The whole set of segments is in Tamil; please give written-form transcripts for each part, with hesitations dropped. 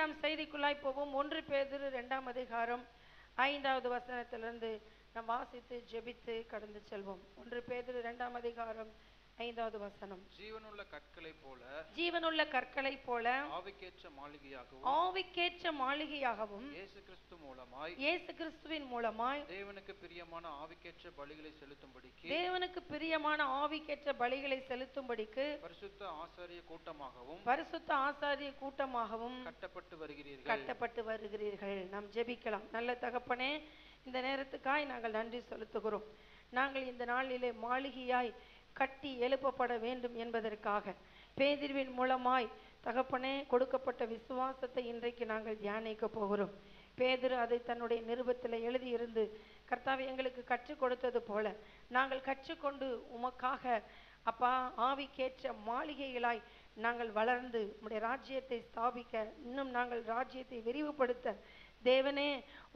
நாம் செய்திக்குள்ளாய் போவோம். 1 பேதுரு 2ஆம் அதிகாரம் 5வது வசனத்திலிருந்து நாம் வாசித்து ஜெபித்து கடந்து செல்வோம். 1 பேதுரு 2ஆம் அதிகாரம் 5வது வசனம். ஜீவனுள்ள கற்களை போல ஆவிக்கேற்ற மாளிகையாகவும் இயேசு கிறிஸ்துவின் மூலமாய் தேவனுக்கு பிரியமான ஆவிக்கேற்ற பலிகளை செலுத்தும்படிக்கு பரிசுத்த ஆசாரிய கூட்டமாகவும் கட்டப்பட்டு வருகிறீர்கள். நாம் ஜெபிக்கலாம். நல்ல தகப்பனே, இந்த நேரத்துக்காய் நாங்கள் நன்றி செலுத்துகிறோம். நாங்கள் இந்த நாளிலே மாளிகையாய் கட்டி எழுப்பப்பட வேண்டும் என்பதற்காக பேதுருவின் மூலமாய் தகப்பனே கொடுக்கப்பட்ட விசுவாசத்தை இன்றைக்கு நாங்கள் தியானிக்க போகிறோம். பேதுரு அதை தன்னுடைய நிருபத்தில் எழுதியிருந்து கர்த்தாவே எங்களுக்கு கற்றுக் கொடுத்தது போல நாங்கள் கற்றுக்கொண்டு உமக்காக அப்பா ஆவிக்கேற்ற மாளிகைகளாய் நாங்கள் வளர்ந்து உம்முடைய ராஜ்யத்தை ஸ்தாபிக்க, இன்னும் நாங்கள் ராஜ்யத்தை விரிவுபடுத்த தேவனே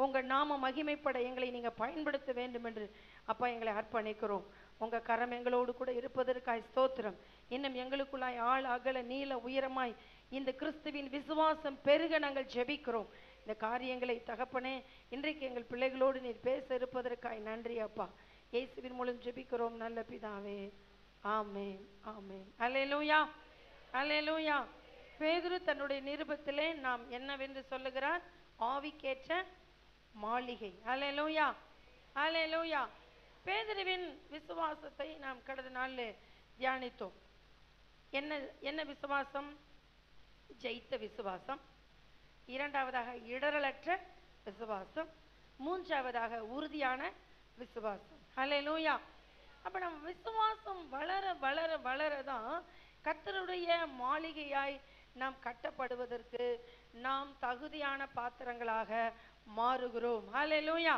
உங்கள் நாம மகிமைப்பட எங்களை நீங்கள் பயன்படுத்த வேண்டும் என்று அப்பா எங்களை அர்ப்பணிக்கிறோம். உங்கள் கரம் எங்களோடு கூட இருப்பதற்காய் ஸ்தோத்திரம். இன்னும் எங்களுக்குள்ளாய் ஆள் அகல நீள உயரமாய் இந்த கிறிஸ்துவின் விசுவாசம் பெருக நாங்கள் ஜெபிக்கிறோம். இந்த காரியங்களை தகப்பனே இன்றைக்கு எங்கள் பிள்ளைகளோடு நீர் பேச இருப்பதற்காய் நன்றி அப்பா. இயேசுவின் மூலம் ஜெபிக்கிறோம் நல்ல பிதாவே, ஆமென் ஆமென். அல்லேலூயா அல்லேலூயா. பேதுரு தன்னுடைய நிருபத்திலே நாம் என்னவென்று சொல்லுகிறார்? ஆவிக்கேற்ற மாளிகை. அல்லேலூயா அல்லேலூயா. பேதுருவின் விசுவாசத்தை நாம் கடந்த நாளில் தியானித்தோம். என்ன விசுவாசம்? ஜெயித்த விசுவாசம். இரண்டாவதாக இடரலற்ற விசுவாசம். மூன்றாவதாக உறுதியான விசுவாசம். அல்லேலூயா. அப்ப நம்ம விசுவாசம் வளர வளர வளரதான் கர்த்தருடைய மாளிகையாய் நாம் கட்டப்படுவதற்கு நாம் தகுதியான பாத்திரங்களாக மாறுகிறோம். அல்லேலூயா.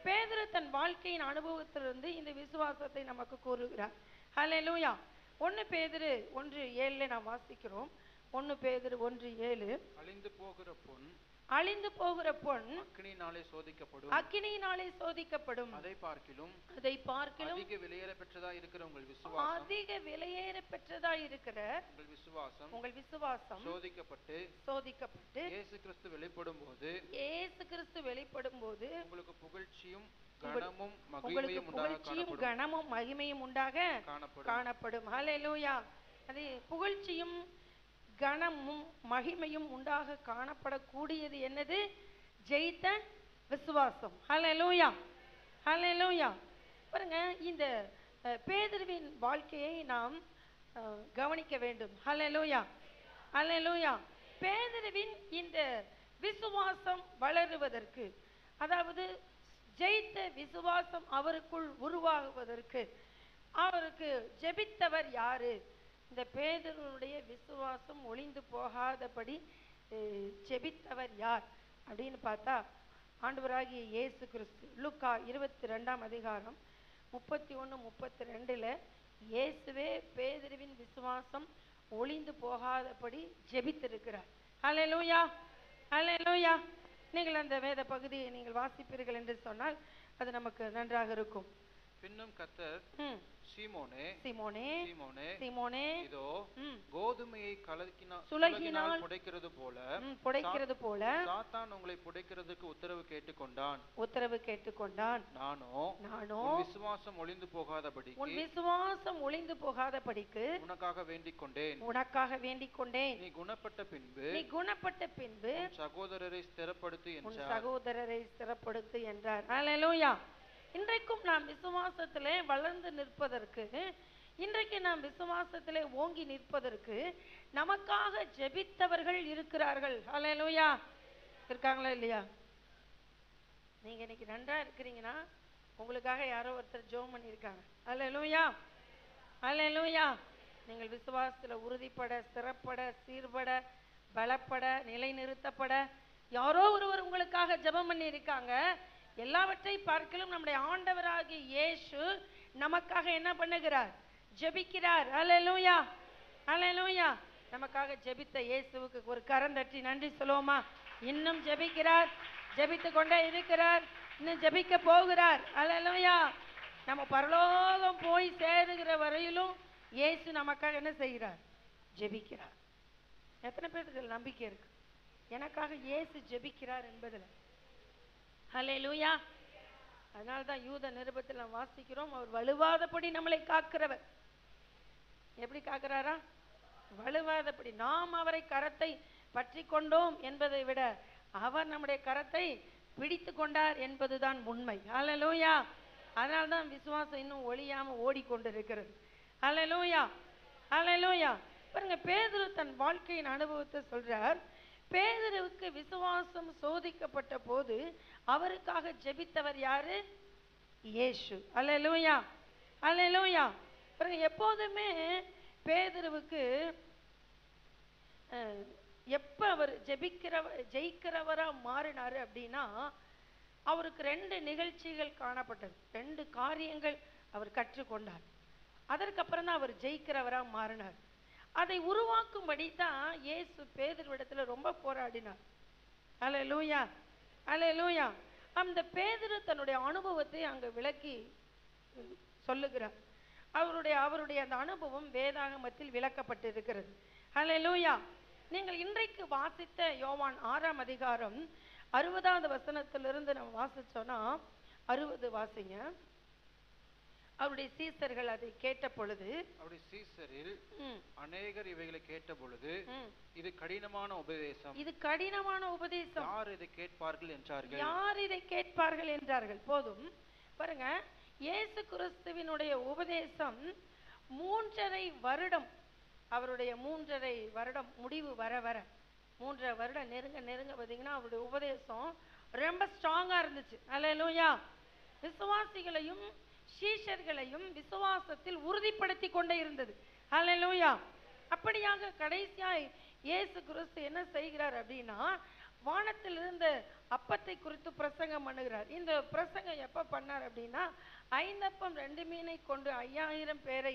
பேதுரு தன் வாழ்க்கையின் அனுபவத்திலிருந்து இந்த விசுவாசத்தை நமக்கு கூறுகிறார். அல்லேலூயா. 1 பேதுரு 1:7 நாம் வாசிக்கிறோம். 1 பேதுரு 1:7. அழிந்து போகிற பொன் அக்கினியினாலே சோதிக்கப்படும். அதை பார்க்கிலும் அதிக விலையேற பெற்றதாய் இருக்கிற உங்கள் விசுவாசம் சோதிக்கப்பட்டு இயேசு கிறிஸ்து வெளிப்படும் போது உங்களுக்கு புகழ்ச்சியும் கனமும் மகிமையும் உண்டாக காணப்படும். ஹல்லேலூயா. அது புகழ்ச்சியும் கனமும் மகிமையும் உண்டாக காணப்படக்கூடியது என்னது? ஜெயித்த விசுவாசம். ஹல்லேலூயா ஹல்லேலூயா. பாருங்க, இந்த பேதுருவின் வாழ்க்கையை நாம் கவனிக்க வேண்டும். ஹல்லேலூயா ஹல்லேலூயா. பேதுருவின் இந்த விசுவாசம் வளருவதற்கு, அதாவது ஜெயித்த விசுவாசம் அவருக்குள் உருவாகுவதற்கு அவருக்கு ஜெபித்தவர் யாரு? இந்த பேதுருவுடைய விசுவாசம் ஒளிந்து போகாதபடி ஜெபித்தவர் யார் அப்படின்னு பார்த்தா ஆண்டவராகிய இயேசு கிறிஸ்து. லூக்கா 22ஆம் அதிகாரம் 31-32 இயேசுவே பேதுருவின் விசுவாசம் ஒளிந்து போகாதபடி ஜெபித்திருக்கிறார். அல்லேலூயா அல்லேலூயா. நீங்கள் அந்த வேத பகுதியை நீங்கள் வாசிப்பீர்கள் என்று சொன்னால் அது நமக்கு நன்றாக இருக்கும். பின்னும் கர்த்தர் சீமோனே இதோ கோதுமையை சுலகினால் புடைக்கிறது போல சாத்தான் உங்களை புடைக்கிறதுக்கு உத்தரவு கேட்டுக்கொண்டான். நானோ உன் விசுவாசம் ஒளிந்து போகாதபடிக்கு உனக்காக வேண்டிக் கொண்டேன். நீ குணப்பட்ட பின்பு சகோதரரை ஸ்திரப்படுத்து என்றார். அல்லேலூயா. இன்றைக்கும் நாம் விசுவாசத்திலே வளர்ந்து நிற்பதற்கு, இன்றைக்கு நாம் விசுவாசத்திலே ஓங்கி நிற்பதற்கு நமக்காக ஜெபித்தவர்கள் இருக்கிறார்கள். அல்லேலூயா. இருக்காங்களா இல்லையா? நீங்க இன்னைக்கு நன்றா இருக்கிறீங்கன்னா உங்களுக்காக யாரோ ஒருத்தர் ஜெபம் பண்ணியிருக்காங்க. அல்லேலூயா அல்லேலூயா. நீங்கள் விசுவாசத்துல உறுதிப்பட, ஸ்திரப்பட, சீர்பட, பலப்பட, நிலைநிறுத்தப்பட யாரோ ஒருவர் உங்களுக்காக ஜெபம் பண்ணி இருக்காங்க. எல்லாவற்றை பார்க்கலும் நம்முடைய ஆண்டவராகிய இயேசு நமக்காக என்ன பண்ணுகிறார்? ஜெபிக்கிறார். அல்லேலூயா அல்லேலூயா. நமக்காக ஜெபித்த இயேசுவுக்கு ஒரு கரம் தட்டி நன்றி சொல்லுவோமா? இன்னும் ஜெபிக்கிறார், ஜெபித்து கொண்டே இருக்கிறார், இன்னும் ஜெபிக்க போகிறார். அல்லேலூயா. நம்ம பரலோகம் போய் சேருகிற வரையிலும் இயேசு நமக்காக என்ன செய்கிறார்? ஜெபிக்கிறார். எத்தனை பேருக்கு நம்பிக்கை இருக்கு? எனக்காக இயேசு ஜெபிக்கிறார் என்பதில். ஹல்லேலூயா. அதனால்தான் யூத நிருபத்தில் நாம் வாசிக்கிறோம், அவர் வலுவாதபடி நம்மளை காக்கிறவர். எப்படி காக்கிறாரா? வலுவாதபடி. நாம் அவரை கரத்தை பற்றி கொண்டோம் என்பதை விட அவர் நம்முடைய கரத்தை பிடித்து கொண்டார் என்பதுதான் உண்மை. ஹல்லேலூயா. அதனால்தான் விசுவாசம் இன்னும் ஒழியாம ஓடிக்கொண்டிருக்கிறது. ஹல்லேலூயா, ஹல்லேலூயா. பாருங்க, பேதுரு தன் வாழ்க்கையின் அனுபவத்தை சொல்றார். பேதுருவுக்கு விசுவாசம் சோதிக்கப்பட்ட போது அவருக்காக ஜெபித்தவர் யாரு? இயேசு. ஹல்லேலூயா, ஹல்லேலூயா. பாருங்க, எப்போதுமே பேதுருவுக்கு எப்ப அவர் ஜெயிக்கிறவரா மாறினாரு அப்படின்னா, அவருக்கு 2 நிகழ்ச்சிகள் காணப்பட்டது. 2 காரியங்கள் அவர் கற்றுக்கொண்டார். அதற்கப்புறம் தான் அவர் ஜெயிக்கிறவரா மாறினார். அதை உருவாக்கும்படி தான் இயேசு பேதுருவிடத்துல ரொம்ப போராடினார். ஹல்லேலூயா, ஹல்லேலூயா. அந்த பேதுரு தன்னுடைய அனுபவத்தை அங்க விளக்கி சொல்லுகிறார். அவருடைய அந்த அனுபவம் வேதாகமத்தில் விளக்கப்பட்டிருக்கிறது. ஹல்லேலூயா. நீங்கள் இன்றைக்கு வாசித்த யோவான் 6ஆம் அதிகாரம் 60வது வசனத்திலிருந்து நம்ம வாசிச்சோம்னா, 60 வாசிங்க. அவருடைய சீசர்கள் அதை கேட்ட பொழுது, அவருடைய சீசரில் அநேகர் இவைகளை கேட்ட பொழுது, இது கடினமான உபதேசம், இது கடினமான உபதேசம், யார் இதை கேட்பார்கள் என்றார்கள், யார் இதை கேட்பார்கள் என்றார்கள். போதும் பாருங்க, இயேசு கிறிஸ்துவினுடைய உபதேசம் 3.5 வருடம், அவருடைய 3.5 வருடம் முடிவு வர 3.5 வருடம் நெருங்க பார்த்தீங்கன்னா அவருடைய உபதேசம் ரொம்ப ஸ்ட்ராங்கா இருந்துச்சு. ஹல்லேலூயா. விசுவாசிகளையும் சீஷர்களையும் விசுவாசத்தில் உறுதிப்படுத்தி கொண்டே இருந்தது. ஹல்லேலூயா. அப்படியாக கடைசியாய் இயேசு கிறிஸ்து என்ன செய்கிறார் அப்படின்னா, வானத்தில் இருந்த அப்பத்தை குறித்து பிரசங்கம் பண்ணுகிறார். இந்த பிரசங்கம் எப்ப பண்ணார் அப்படின்னா, 5 அப்பம் 2 மீனை கொண்டு 5000 பேரை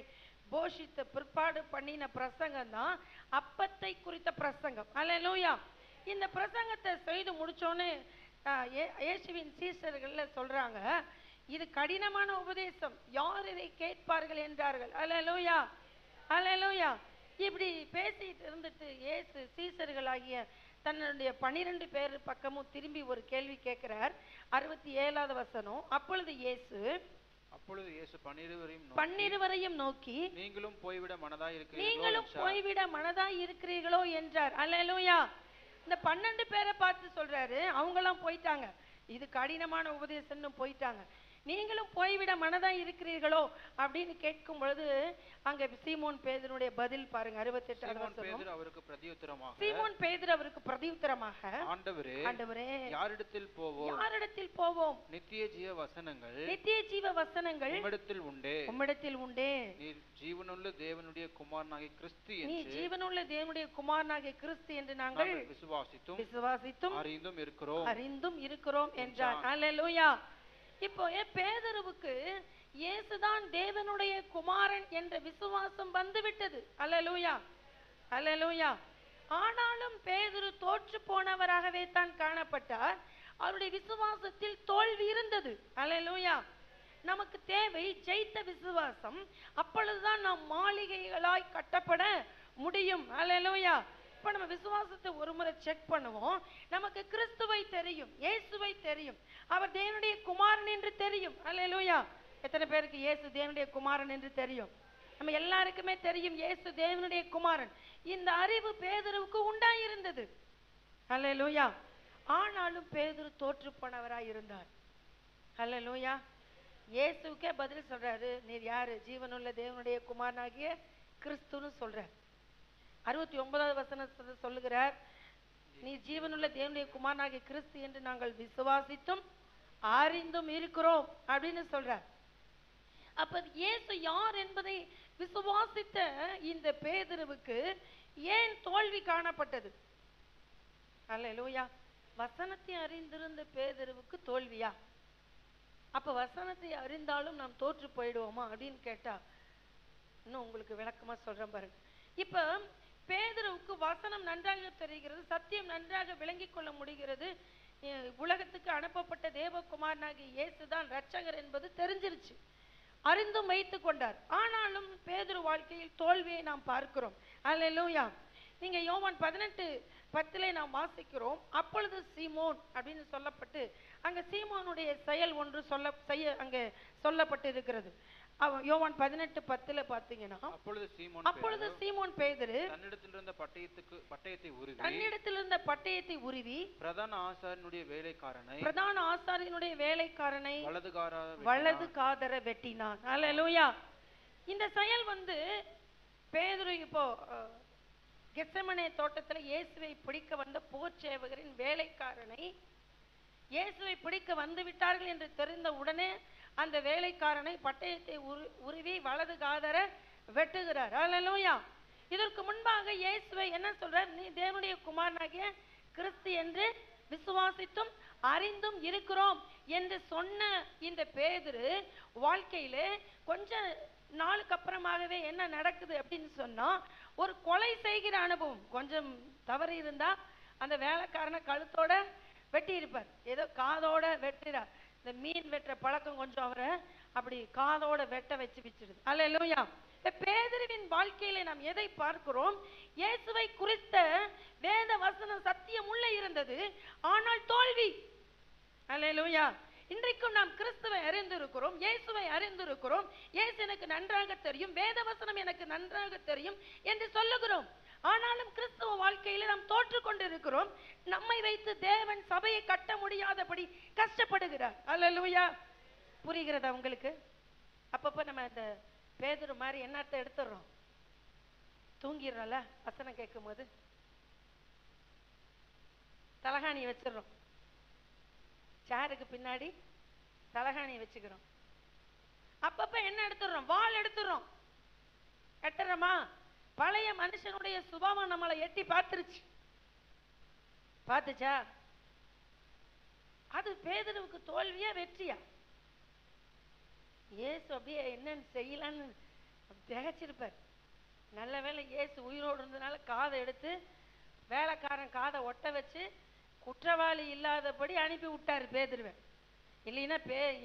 போஷித்த பிற்பாடு பண்ணின பிரசங்கம் தான் அப்பத்தை குறித்த பிரசங்கம். ஹல்லேலூயா. இந்த பிரசங்கத்தை செய்து முடிச்சோன்னு இயேசுவின் சீஷர்கள்ல சொல்றாங்க, இது கடினமான உபதேசம், யார் இதை கேட்பார்கள் என்றார்கள். ஹல்லேலூயா, ஹல்லேலூயா. இப்படி பேசிட்டு இருந்துட்டு இயேசு சீஷர்களாகிய தன்னுடைய 12 பேர் பக்கமும் திரும்பி ஒரு கேள்வி கேட்கிறார். 67வது வசனம். அப்பொழுது இயேசு 12 நோக்கி, நீங்களும் போய்விட மனதாய் இருக்கிறீர்களோ என்றார். ஹல்லேலூயா. இந்த 12 பேரை பார்த்து சொல்றாரு, அவங்கெல்லாம் போயிட்டாங்க, இது கடினமான உபதேசம்னு போயிட்டாங்க, நீங்களும் போய்விட மனதாய் இருக்கிறீர்களோ அப்படின்னு கேட்கும் பொழுது அங்க சீமோன் பேதுருடைய பதில் பாருங்க. 68வது வசனம். அவருக்கு பிரதியுத்தரமாக, சீமோன் பேதுரு அவருக்கு பிரதியுத்தரமாக, ஆண்டவரே யாரிடத்தில் போவோம், நித்திய ஜீவ வசனங்கள் உம்மிடத்தில் உண்டே, நீர் ஜீவனுள்ள தேவனுடைய குமாரனாகிய கிறிஸ்து என்று நாங்கள் விசுவாசித்தும் அறிந்தும் இருக்கிறோம் என்றார். ஹல்லேலூயா. இப்போ பேதுருவுக்கு இயேசுதான் தேவனுடைய குமாரன் என்ற விசுவாசம் வந்துவிட்டது. ஹல்லேலூயா, ஹல்லேலூயா. ஆனாலும் பேதுரு தோற்று போனவராகவே தான் காணப்பட்டார். அவருடைய விசுவாசத்தில் தோல்வி இருந்தது. ஹல்லேலூயா. நமக்கு தேவை ஜெயித்த விசுவாசம். அப்பொழுதுதான் நாம் மாளிகைகளாய் கட்டப்பட முடியும். ஹல்லேலூயா. இப்ப நம்ம விசுவாசத்தை ஒரு முறை செக் பண்ணுவோம். நமக்கு கிறிஸ்துவை தெரியும், இயேசுவை தெரியும், அவர் தேவனுடைய குமாரன் என்று தெரியும். ஹல்லேலூயா. எத்தனை பேருக்கு இயேசு தேவனுடைய குமாரன் என்று தெரியும்? நம்ம எல்லாருக்குமே தெரியும் இயேசு தேவனுடைய குமாரன். இந்த அறிவு பேதுருவுக்கு உண்டாயிருந்தது. ஹல்லேலூயா. ஆனாலும் பேதுரு தோற்று போனவராய் இருந்தார். ஹல்லேலூயா. இயேசுக்கே பதில் சொல்றாரு, நீர் யாரு? ஜீவனுள்ள தேவனுடைய குமாரனாகிய கிறிஸ்துன்னு சொல்றார். 69வது வசனத்தை சொல்லுகிறார், நீ ஜீவனுள்ள தேவனுடைய குமாரனாகிய கிறிஸ்து என்று நாங்கள் விசுவாசித்தும் அறிந்தும் இருக்கிறோம் அப்படின்னு சொல்றார். அப்ப இயேசு யார் என்பதை விசுவாசித்த இந்த பேதுருவுக்கு ஏன் தோல்வி காணப்பட்டது? ஹல்லேலூயா. வசனத்தை அறிந்திருந்த பேதுருவுக்கு தோல்வியா? அப்ப வசனத்தை அறிந்தாலும் நாம் தோற்று போயிடுவோமா அப்படின்னு கேட்டா, இன்னும் உங்களுக்கு விளக்கமா சொல்றேன் பாருங்க. இப்ப பேதுருவுக்கு வசனம் நன்றாக தெரிகிறது, சத்தியம் நன்றாக விளங்கிக் கொள்ள முடிகிறது, உலகத்துக்கு அனுப்பப்பட்ட தேவகுமாரனாகிய இயேசுதான் ரட்சகர் என்பது தெரிஞ்சிருச்சு, அறிந்தும் வைத்து கொண்டார். ஆனாலும் பேதுரு வாழ்க்கையில் தோல்வியை நாம் பார்க்கிறோம். ஹல்லேலூயா. நீங்க யோவான் 10 நாம் வாசிக்கிறோம், அப்பொழுது சீமோன் அப்படின்னு சொல்லப்பட்டு அங்க சீமோனுடைய செயல் ஒன்று அங்கே சொல்லப்பட்டு இருக்கிறது. யோவான் 18:10 பாத்தீங்கன்னா, அப்பொழுது சீமோன் பேதுரு தன்னிடத்திலிருந்த பட்டயத்தை உருவி பிரதான ஆசாரியனுடைய வேலைக்காரனை வலது காதர வெட்டினான். அல்லேலூயா. இந்த செயல் பேதுரு இப்போ கெத்செமனே தோட்டத்தில் இயேசுவை பிடிக்க வந்த போர்ச்சேவகரின் வேலைக்காரனை இயேசுவை பிடிக்க வந்து விட்டார்கள் என்று தெரிந்த உடனே அந்த வேலைக்காரனை பட்டயத்தை உருவி வலது காதர வெட்டுகிறார். அல்லேலூயா. இதற்கு முன்பாக இயேசுவை என்ன சொல்றார்? நீ தேவனுடைய குமாரனாகிய கிறிஸ்து என்று விசுவாசித்தும் அறிந்தும் இருக்கிறோம் என்று சொன்ன இந்த பேதுரு வாழ்க்கையிலே கொஞ்ச நாளுக்கு அப்புறமாகவே என்ன நடக்குது அப்படின்னு சொன்னா, ஒரு கொலை செய்கிற அனுபவம். கொஞ்சம் தவறு இருந்தா அந்த வேலைக்காரனை கழுத்தோட வெட்டி இருப்பார், ஏதோ காதோட வெட்டுறார். இந்த மீன் வெட்டுற பழக்கம் கொஞ்சம் அவரை அப்படி காதோட வெட்ட வச்சிடுது. அல்லேலூயா. பேதுருவின் வாழ்க்கையில நாம் எதை பார்க்கிறோம்? இயேசுவை குறித்த வேத வசனம் சத்தியம் உள்ள இருந்தது, ஆனால் தோல்வி. அல்லேலூயா. இன்றைக்கும் நாம் கிறிஸ்துவை அறிந்திருக்கிறோம், இயேசுவை அறிந்திருக்கிறோம், இயேசு எனக்கு நன்றாக தெரியும், வேத வசனம் எனக்கு நன்றாக தெரியும் என்று சொல்லுகிறோம். ஆனாலும் கிறிஸ்துவ வாழ்க்கையில நாம் தோற்று கொண்டிருக்கிறோம். நம்மை வைத்து தேவன் சபையை கட்ட முடியாதபடி கஷ்டப்படுகிறார். அல்லேலூயா. புரிகிறதா உங்களுக்கு? அப்பப்ப நம்ம இந்த பேதுரு மாதிரி என்னத்தை எடுத்துடுறோம், தூங்கிடுறோம்ல வசனம் கேட்கும் போது, தலகாணி வச்சிடறோம், சேருக்கு பின்னாடி தலகாணி வச்சுக்கிறோம். அப்பப்ப என்ன எடுத்துடுறோம்? வாள் எடுத்துடுறோம். எட்டுறோமா? பழைய மனுஷனுடைய சுபாவம் நம்மளை எட்டி பார்த்துச்சா? அது பேதுருவுக்கு தோல்வியா வெற்றியா? இயேசு அப்படியே என்னன்னு செய்யலான்னு திகச்சிருப்பார். நல்ல வேளை இயேசு உயிரோடு இருந்ததுனால காதை எடுத்து வேலைக்காரன் காதை ஒட்ட வச்சு குற்றவாளி இல்லாதபடி அனுப்பி விட்டார் பேதுருவை. இல்லைன்னா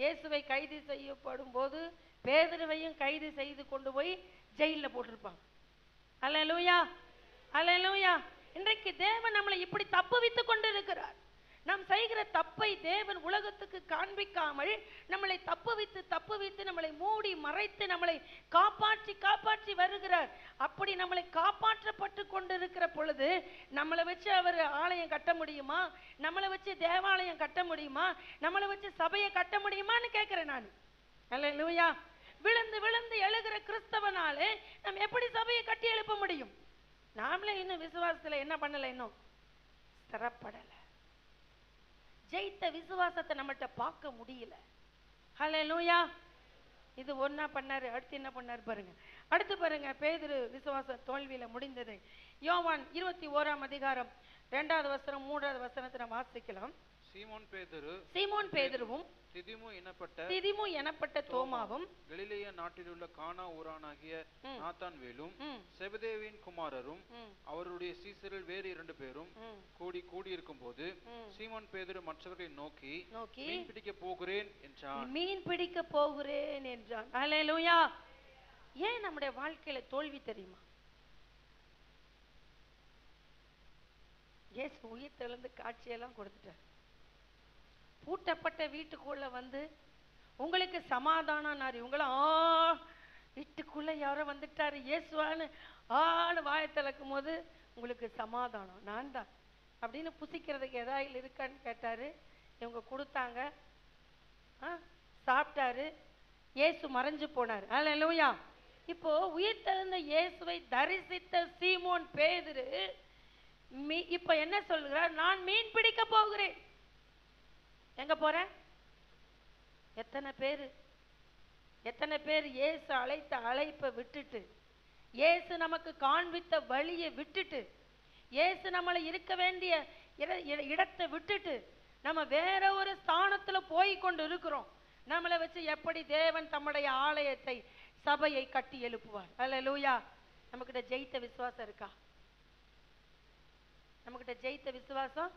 இயேசுவை கைது செய்யப்படும் போது பேதுருவையும் கைது செய்து கொண்டு போய் ஜெயிலில் போட்டிருப்பாங்க. அல்லேலூயா. அல்லேலூயா. இன்றைக்கு தேவன் நம்மளை இப்படி தப்புவித்து கொண்டு இருக்கிறார். நாம் செய்கிற தப்பை தேவன் உலகத்துக்கு காண்பிக்காமல் நம்மளை தப்புவித்து நம்மளை மூடி மறைத்து நம்மளை காப்பாற்றி வருகிறார். அப்படி நம்மளை காப்பாற்றப்பட்டு கொண்டிருக்கிற பொழுது நம்மளை வச்சு அவர் ஆலயம் கட்ட முடியுமா? நம்மளை வச்சு தேவாலயம் கட்ட முடியுமா? நம்மளை வச்சு சபையை கட்ட முடியுமான்னு கேட்கிறேன் நான். அல்லேலூயா. விழுந்து விழுந்து எழுகிற கிறிஸ்தவனாலே நம்ம எப்படி சபையை கட்டி எழுப்ப முடியும்? நாமளே இன்னும் விசுவாசத்துல என்ன பண்ணல, இன்னும் ஸ்திரப்படல. ஜெயித்த விசுவாசத்தை நம்மகிட்ட பார்க்க முடியல. ஹல்லேலூயா. இது ஒன்னா பண்ணாரு. அடுத்து என்ன பண்ணாரு பாருங்க. அடுத்து பாருங்க, பேதுரு விசுவாச தோல்வியில முடிந்தது. யோவான் 21ஆம் அதிகாரம் 2வது வசனம் 3வது வசனத்தை வாசிக்கலாம். சீமோன் பேதுருவும் திதிமு எனப்பட்ட தோமாவும் கலிலேயா நாட்டிலுள்ள கானா ஊரானாகிய நாத்தான்வேலும் செபதேவின் குமாரரும் அவருடைய சீசரில் வேறு 2 பேரும் கூடியிருக்கும் போது சீமோன் பேதுரு மற்றவர்களை நோக்கி மீன் பிடிக்க போகிறேன் என்றான். அல்லேலூயா. ஏன் நம்முடைய வாழ்க்கையில தோல்வி தெரியுமா? இயேசு உயிர் தெழுந்து காட்சியெல்லாம் கொடுத்துட்டார். பூட்டப்பட்ட வீட்டுக்குள்ள உங்களுக்கு சமாதானம். இவங்கள வீட்டுக்குள்ள யாரோ வந்துட்டாரு இயேசுவான்னு வாயை திறக்கும் போது உங்களுக்கு சமாதானம். நான் தான் அப்படின்னு புசிக்கிறதுக்கு ஏதாவது இருக்கான்னு கேட்டாரு. இவங்க கொடுத்தாங்க, சாப்பிட்டாரு, இயேசு மறைஞ்சு போனார். அல்லேலூயா. இப்போ உயிர் தெழுந்த இயேசுவை தரிசித்த சீமோன் பேதுரு இப்ப என்ன சொல்கிறார்? நான் மீன் பிடிக்க போகிறேன். எங்க போற? எத்தனை பேர் இயேசு அழைத்த அழைப்பை விட்டுட்டு, இயேசு நமக்கு காண்பித்த வழியை விட்டுட்டு, இயேசு நம்மளை இருக்க வேண்டிய இடத்தை விட்டுட்டு நம்ம வேற ஒரு ஸ்தானத்துல போய் கொண்டு இருக்கிறோம். நம்மளை வச்சு எப்படி தேவன் தம்முடைய ஆலயத்தை சபையை கட்டி எழுப்புவார்? அல்லேலூயா. நமக்கிட்ட ஜெயித்த விசுவாசம் இருக்கா? நமக்கிட்ட ஜெயித்த விசுவாசம்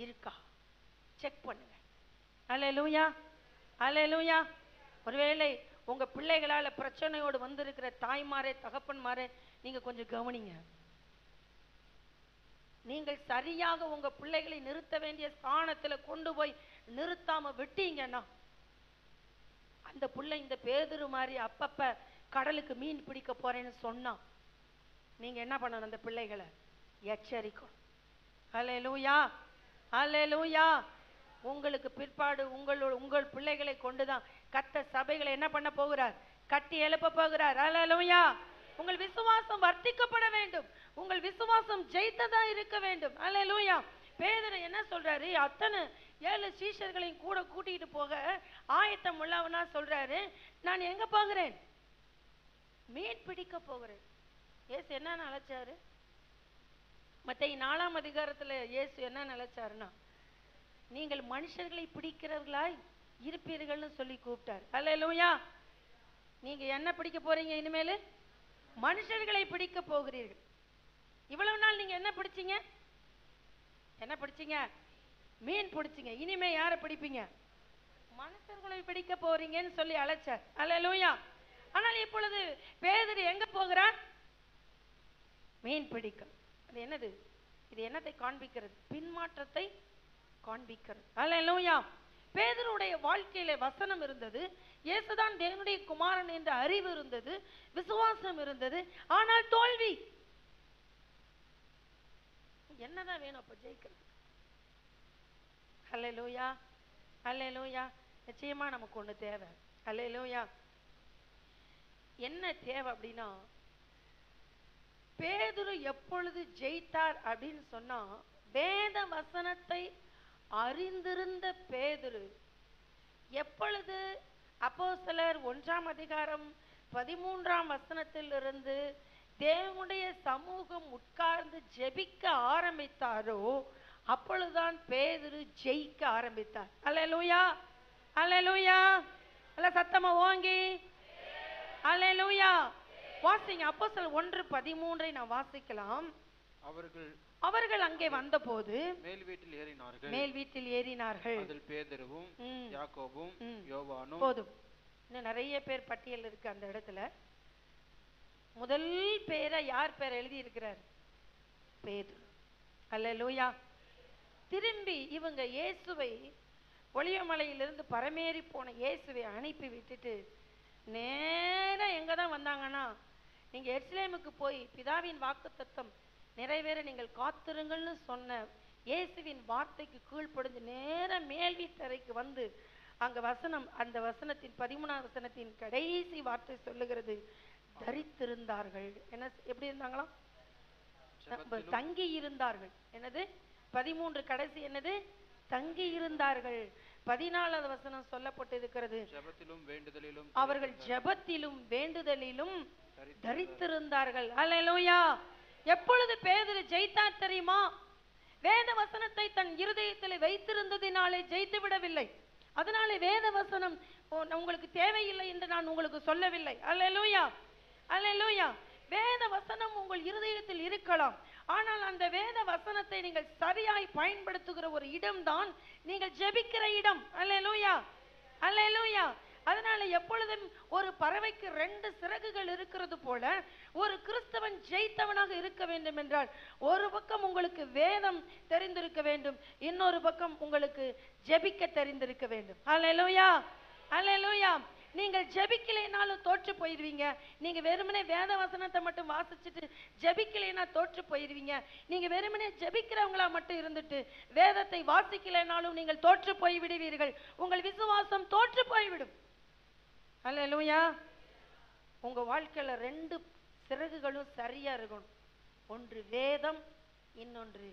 இருக்கா? செக் பண்ணுங்க. அல்லேலூயா. அல்லேலூயா. ஒருவேளை உங்க பிள்ளைகளால பிரச்சனையோடு வந்திருக்கிற தாய்மாரே தகப்பன்மாரே நீங்க கொஞ்சம் கவனிங்க. நீங்கள் சரியாக உங்க பிள்ளைகளை நிறுத்த வேண்டிய ஸ்தானத்துல கொண்டு போய் நிறுத்தாம விட்டீங்கன்னா அந்த பிள்ளை இந்த பேதுரு மாதிரி அப்பப்ப கடலுக்கு மீன் பிடிக்க போறேன்னு சொன்னா நீங்க என்ன பண்ணணும்? அந்த பிள்ளைகளை எச்சரிக்கணும். அல்லேலூயா, அல்லேலூயா. உங்களுக்கு பிற்பாடு உங்கள் பிள்ளைகளை கொண்டுதான் கர்த்தர் சபைகளை என்ன பண்ண போகிறார்? கட்டி எழுப்ப போகிறார். அல்லேலூயா. உங்கள் விசுவாசம் வர்த்திக்கப்பட வேண்டும். உங்கள் விசுவாசம் ஜெயித்ததா இருக்க வேண்டும். அல்லேலூயா. பேதுரு என்ன சொல்றாரு? அத்தனை 7 சீஷர்களையும் கூட கூட்டிட்டு போக ஆயத்தம் உள்ளவனா சொல்றாரு, நான் எங்க போகிறேன்? மீன் பிடிக்க போகிறேன். இயேசு என்ன நினைச்சாரு? மத்தேயு 4ஆம் அதிகாரத்துல இயேசு என்ன நினைச்சாருன்னா, நீங்கள் மனுஷர்களை பிடிக்கிறவர்களாய் இருப்பீர்கள்னு சொல்லி கூப்பிட்டார். அல்லேலூயா. நீங்க என்ன பிடிக்க போறீங்க? இனிமேல் மனுஷர்களை பிடிக்க போகிறீர்கள். இவ்வளவு நாள் நீங்க என்ன பிடிச்சீங்க? என்ன பிடிச்சீங்க? மீன் பிடிச்சீங்க. இனிமே யாரை பிடிப்பீங்க? மனுஷர்களை பிடிக்க போறீங்கன்னு சொல்லி அழைச்சார். அல்லேலூயா. ஆனால் இப்பொழுது பேதுரு எங்க போகிறார்? மீன் பிடிக்க. அது என்னது? இது என்னத்தை காண்பிக்கிறது? பின்மாற்றத்தை காண்பிக்கிறது. அல்லேலூயா. பேதுருடைய வாழ்க்கையில வசனம் இருந்தது, இயேசுதான் தேவனுடைய குமாரன் என்ற அறிவு இருந்தது, விசுவாசம் இருந்தது. ஆனால் தோல்வி. என்னதான் வேணும் அப்ப ஜெயிக்கிறது? அல்லேலூயா, அல்லேலூயா. நிச்சயமா நமக்கு ஒண்ணு தேவை. அல்லேலூயா. என்ன தேவை அப்படின்னா, பேதுரு எப்பொழுது ஜெயித்தார் அப்படின்னு சொன்னா, வேத வசனத்தை அறிந்திருந்த பேதுரு எப்பொழுது அப்போஸ்தலர் 1ஆம் அதிகாரம் 13ஆம் வசனத்திலிருந்து தேவனுடைய சமூகம் உட்கார்ந்து ஜெபிக்க ஆரம்பித்தாரோ அப்பொழுதுதான் பேதுரு ஜெயிக்க ஆரம்பித்தார். அல்லேலூயா, அல்லேலூயா. அல்ல சத்தமா ஓங்கி அல்லேலூயா. வாசிங்க. அப்போஸ்தலர் 1:13 நான் வாசிக்கலாம். அவர்கள் அங்கே வந்தபோது மேல் வீட்டில் ஏறினார்கள். அதில் பேதுருவும் யாக்கோபும் யோவானும். போதும், இன்னும் நிறைய பேர் பட்டியல் இருக்கு அந்த இடத்துல. முதல் பேரை யார் பேர் எழுதி இருக்கிறார்? பேதுரு. அல்லேலூயா. திரும்பி இவங்க இயேசுவை ஒலிவமலையிலிருந்து பரமேறி போன இயேசுவை அனுப்பி விட்டுட்டு நேரா எங்க தான் வந்தாங்கன்னா, நீங்க எருசலேமுக்கு போய் பிதாவின் வாக்குத்தத்தம் நிறைவேற நீங்கள் காத்திருங்கள்னு சொன்ன இயேசுவின் வார்த்தைக்கு கீழ்ப்படிஞ்சு நேர மேல் வீட்டறைக்கு வந்து அங்க வசனம், அந்த வசனத்தின் 13ஆம் வசனத்தின் கடைசி வார்த்தை சொல்லுகிறது, தரித்திருந்தார்கள். என்ன, எப்படி இருந்தாங்களாம்? தங்கி இருந்தார்கள். என்னது? 13 கடைசி என்னது? தங்கி இருந்தார்கள். 14வது வசனம் சொல்லப்பட்டிருக்கிறது, அவர்கள் ஜெபத்திலும் வேண்டுதலிலும் தரித்திருந்தார்கள். அல்லேலூயா. எப்பொழுது பேதுரு ஜெயித்தார் தெரியுமா? வேத வசனத்தை தன் இருதயத்தில் வைத்திருந்ததினாலே ஜெயித்து விடவில்லை. அதனாலே வேத வசனம் உங்களுக்கு தேவையில்லை என்று நான் உங்களுக்கு சொல்லவில்லை. அல்லேலூயா, அல்லேலூயா. வேத வசனம் உங்கள் இருதயத்தில் இருக்கலாம், ஆனால் அந்த வேத வசனத்தை நீங்கள் சரியாய் பயன்படுத்துகிற ஒரு இடம்தான் நீங்கள் ஜெபிக்கிற இடம். அல்லேலூயா, அல்லேலூயா. அதனால எப்பொழுதும் ஒரு பறவைக்கு 2 சிறகுகள் இருக்கிறது போல ஒரு கிறிஸ்தவன் ஜெயித்தவனாக இருக்க வேண்டும் என்றால், ஒரு பக்கம் உங்களுக்கு வேதம் தெரிந்திருக்க வேண்டும், இன்னொரு பக்கம் உங்களுக்கு ஜெபிக்க தெரிந்திருக்க வேண்டும். அல்லேலூயா, அல்லேலூயா. நீங்கள் ஜெபிக்கலைனாலும் தோற்று போயிடுவீங்க. நீங்க வெறுமனே வேத வசனத்தை மட்டும் வாசிச்சுட்டு ஜெபிக்கலைனா தோற்று போயிடுவீங்க. நீங்க வெறுமனே ஜெபிக்கிறவங்களா மட்டும் இருந்துட்டு வேதத்தை வாசிக்கலைனாலும் நீங்கள் தோற்று போய் விடுவீர்கள். உங்கள் விசுவாசம் தோற்று போய்விடும். அல்லேலூயா. உங்க வாழ்க்கையில 2 சிறகுகளும் சரியா இருக்கணும். ஒன்று வேதம், இன்னொன்று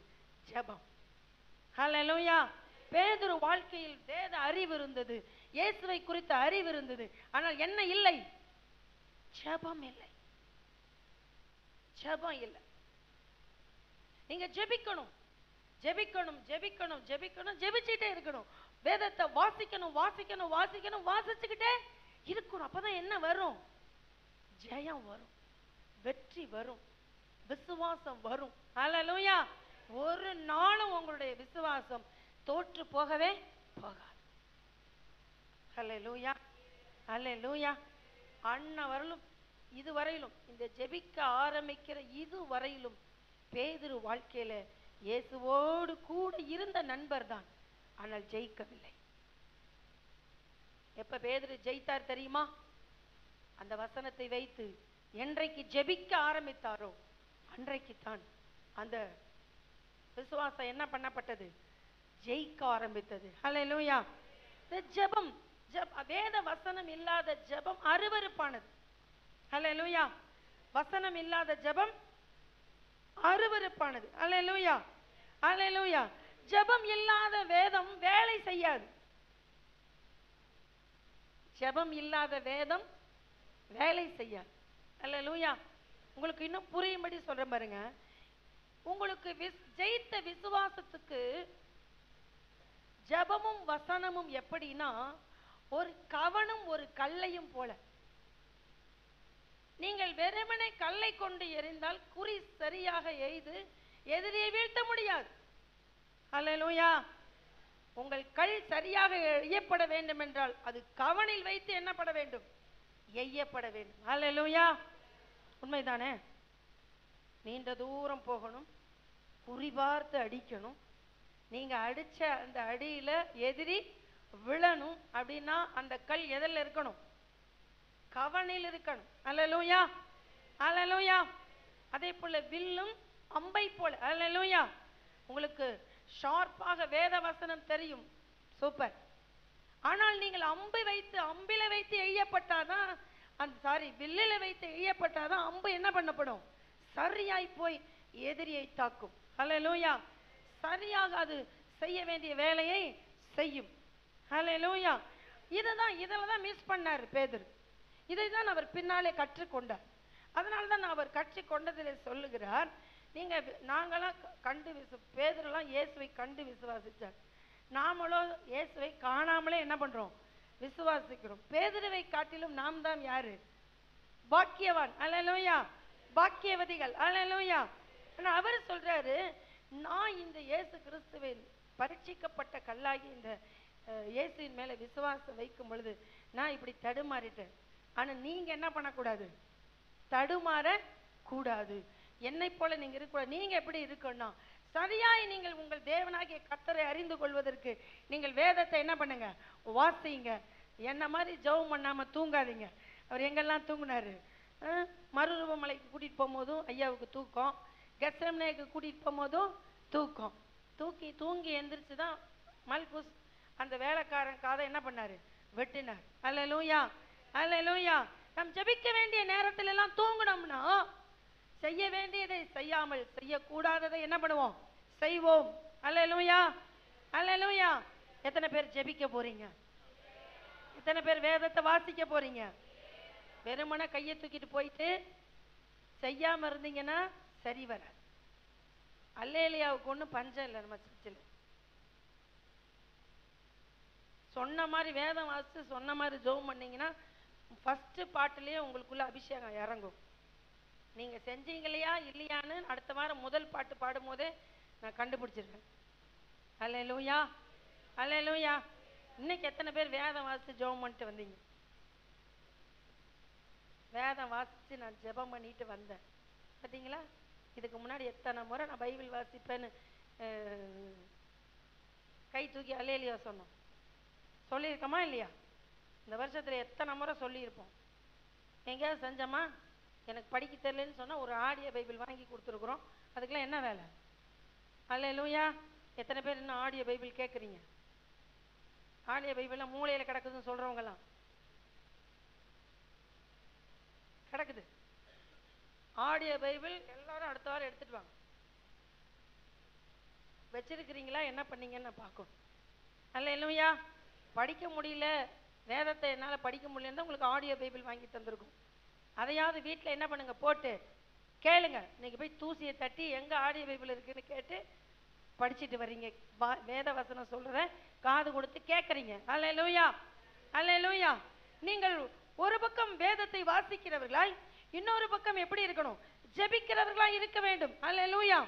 ஜெபம். அல்லேலூயா. பேதுரு வாழ்க்கையில் வேத அறிவு இருந்தது, இயேசுவை குறித்த அறிவு இருந்தது, ஆனால் என்ன இல்லை? ஜெபம் இல்லை. ஜெபம் இல்லை. நீங்க ஜெபிக்கணும், ஜெபிக்கணும், ஜெபிக்கணும், ஜெபிக்கணும், ஜெபிச்சுட்டே இருக்கணும். வேதத்தை வாசிக்கணும், வாசிக்கணும், வாசிக்கணும், வாசிச்சுக்கிட்டே இருக்கணும். அப்பதான் என்ன வரும்? ஜெயம் வரும், வெற்றி வரும், விசுவாசம் வரும். அல்லேலூயா. ஒரு நாளும் உங்களுடைய விசுவாசம் தோற்று போகவே போகாது. அல்லேலூயா, அல்லேலூயா. அன்னவரையிலும் இதுவரையிலும், இந்த ஜெபிக்க ஆரம்பிக்கிற இதுவரையிலும் பேதுரு வாழ்க்கையில இயேசுவோடு கூட இருந்த நண்பர் தான், ஆனால் ஜெயிக்கவில்லை. எப்ப பேதுரு ஜெயித்தார் தெரியுமா? அந்த வசனத்தை வைத்து என்றைக்கு ஜெபிக்க ஆரம்பித்தாரோ அன்றைக்குத்தான் அந்த விசுவாசம் என்ன பண்ணப்பட்டது? ஜெயிக்க ஆரம்பித்தது. ஹல்லேலூயா. ஜெபம், வேத வசனம் இல்லாத ஜெபம் அருவருப்பானது. ஹல்லேலூயா. வசனம் இல்லாத ஜெபம் அருவருப்பானது. ஹல்லேலூயா, ஹல்லேலூயா. ஜெபம் இல்லாத வேதம் வேலை செய்யாது. ஜெபம் இல்லாத வேதம் வேலை செய்யாது. ஹல்லேலூயா. உங்களுக்கு இன்னும் புரியும்படி சொல்றேன் பாருங்க. உங்களுக்கு ஜெயித்த விசுவாசத்துக்கு ஜெபமும் வசனமும் எப்படின்னா ஒரு கவனும் ஒரு கல்லையும் போல. நீங்கள் வெறுமனே கல்லை கொண்டு எறிந்தால் குறி சரியாக எய்து எதிரியை வீழ்த்த முடியாது. ஹல்லேலூயா. உங்கள் கல் சரியாக எய்யப்பட வேண்டும் என்றால் அது கவனில் வைத்து என்னப்பட வேண்டும்? எய்யப்பட வேண்டும். ஹல்லேலூயா. உண்மைதானே? நீண்ட தூரம் போகணும், குறிபார்த்து அடிக்கணும். நீங்க அடிச்ச அந்த அடியில எதிரி விழணும் அப்படின்னா அந்த கல் எதில் இருக்கணும்? கவனில் இருக்கணும். ஹல்லேலூயா, ஹல்லேலூயா. அதே போல வில்லும் அம்பை போல. ஹல்லேலூயா. உங்களுக்கு ஷார்ப்பாக வேத வசனம் தெரியும், சூப்பர். ஆனால் நீங்கள் அம்பில வைத்து எய்யப்பட்டாதான், வில்லில வைத்து எய்யப்பட்டாதான் அம்பு என்ன பண்ணப்படும்? சரியாய் போய் எதிரியை தாக்கும். ஹல்லேலூயா. சரியாக அது செய்ய வேண்டிய வேலையை செய்யும். ஹல்லேலூயா. இதெல்லாம் மிஸ் பண்ணார் பேதுரு. இதைதான் அவர் பின்னாலே கற்றுக்கொண்டார். அதனால்தான் அவர் கற்றுக்கொண்டதிலே சொல்லுகிறார், நாங்களாம் பேதுருலாம் இயேசுவை கண்டு விசுவாசிச்சார். நாமளும் இயேசுவை காணாமலே என்ன பண்றோம்? விசுவாசிக்கிறோம். பேதுருவை காட்டிலும் நாம் தான் யாரு? பாக்கியவான். அல்லேலூயா. பாக்கியவதிகள். அல்லேலூயா. அவர் சொல்றாரு, நான் இந்த இயேசு கிறிஸ்துவின் பரீட்சிக்கப்பட்ட கல்லாகி இந்த இயேசுவின் மேல விசுவாசம் வைக்கும் பொழுது நான் இப்படி தடுமாறிட்டேன். ஆனா நீங்க என்ன பண்ணக்கூடாது? தடுமாற கூடாது. என்னை போல நீங்க இருக்கக்கூடாது. நீங்க எப்படி இருக்கணும்? சரியாய் நீங்கள் உங்கள் தேவனாகிய கர்த்தரை அறிந்து கொள்வதற்கு நீங்கள் வேதத்தை என்ன பண்ணுங்க? வாசிங்க. என்ன மாதிரி ஜெபம் பண்ணாம தூங்காதீங்க. அவர் எங்கெல்லாம் தூங்குனாரு? மறுரூபமலைக்கு கூட்டிட்டு போகும்போதும் ஐயாவுக்கு தூக்கம், கெத்செமனேக்கு கூட்டிட்டு போகும்போதும் தூக்கம். தூங்கி எந்திரிச்சுதான் மல்குஸ் அந்த வேலைக்காரன் காதை என்ன பண்ணாரு? வெட்டினார். அல்லேலூயா, அல்லேலூயா. நாம் ஜெபிக்க வேண்டிய நேரத்துல எல்லாம் தூங்கணும்னா செய்ய வேண்டியதை செய்யாமல் செய்யக்கூடாததை என்ன பண்ணுவோம்? செய்வோம். அல்லேலூயா, அல்லேலூயா. எத்தனை பேர் ஜெபிக்க போறீங்க? எத்தனை பேர் வேதத்தை வாசிக்க போறீங்க? வெறுமன கையை தூக்கிட்டு போயிட்டு செய்யாம இருந்தீங்கன்னா சரி வர. அல்லேலியாவுக்கு ஒன்றும் பஞ்சம் இல்லை. நம்ம சர்ச்சில் சொன்ன மாதிரி வேதம் வாசித்து சொன்ன மாதிரி ஜெபம் பண்ணீங்கன்னா ஃபர்ஸ்ட் பாட்டுலயே உங்களுக்குள்ள அபிஷேகம் இறங்கும். நீங்க செஞ்சீங்களையா இல்லையான்னு அடுத்த வாரம் முதல் பாட்டு பாடும் போதே நான் கண்டுபிடிச்சிருக்கேன். அல்லேலூயா, அல்லேலூயா. இன்னைக்கு எத்தனை பேர் வேதம் வாசித்து ஜெபம் பண்ணிட்டு வந்தீங்க? வேதம் வாசித்து நான் ஜெபம் பண்ணிட்டு வந்தேன் பார்த்தீங்களா? இதுக்கு முன்னாடி எத்தனை முறை நான் பைபிள் வாசிப்பேன்னு கை தூக்கி அல்லேலியா சொன்னோம். சொல்லியிருக்கோமா இல்லையா? இந்த வருஷத்துல எத்தனை முறை சொல்லியிருப்போம். எங்கேயாவது செஞ்சோமா? எனக்கு படிக்க தெரியலன்னு சொன்னா ஒரு ஆடியோ பைபிள் வாங்கி கொடுத்துருக்குறோம். அதுக்கெல்லாம் என்ன வேலை? அல்லேலூயா. எத்தனை பேர் இன்னும் ஆடியோ பைபிள் கேட்குறீங்க? ஆடியோ பைபிள்லாம் மூளையில கிடக்குதுன்னு சொல்றவங்கலாம் கிடக்குது. ஆடியோ பைபிள் எல்லாரும் அடுத்த வாரம் எடுத்துட்டு வாங்க. வச்சிருக்கிறீங்களா? என்ன பண்ணீங்கன்னு நான் பார்க்கணும். அல்லேலூயா. படிக்க முடியல, வேதத்தை என்னால் படிக்க முடியலன்னு உங்களுக்கு ஆடியோ பைபிள் வாங்கி தந்திருக்கும். அதையாவது வீட்டில் என்ன பண்ணுங்க, போட்டு கேளுங்க. இன்னைக்கு போய் தூசியை தட்டி எங்க ஆடியோ பைபிள் இருக்குன்னு கேட்டு படிச்சுட்டு வர்றீங்க. வேத வசனம் சொல்றத காது கொடுத்து கேட்கறீங்க. அல்லேலூயா, அல்லேலூயா. நீங்கள் ஒரு பக்கம் வேதத்தை வாசிக்கிறவர்களாய், இன்னொரு பக்கம் எப்படி இருக்கணும்? ஜெபிக்கிறவர்களாய் இருக்க வேண்டும். அல்லேலூயா.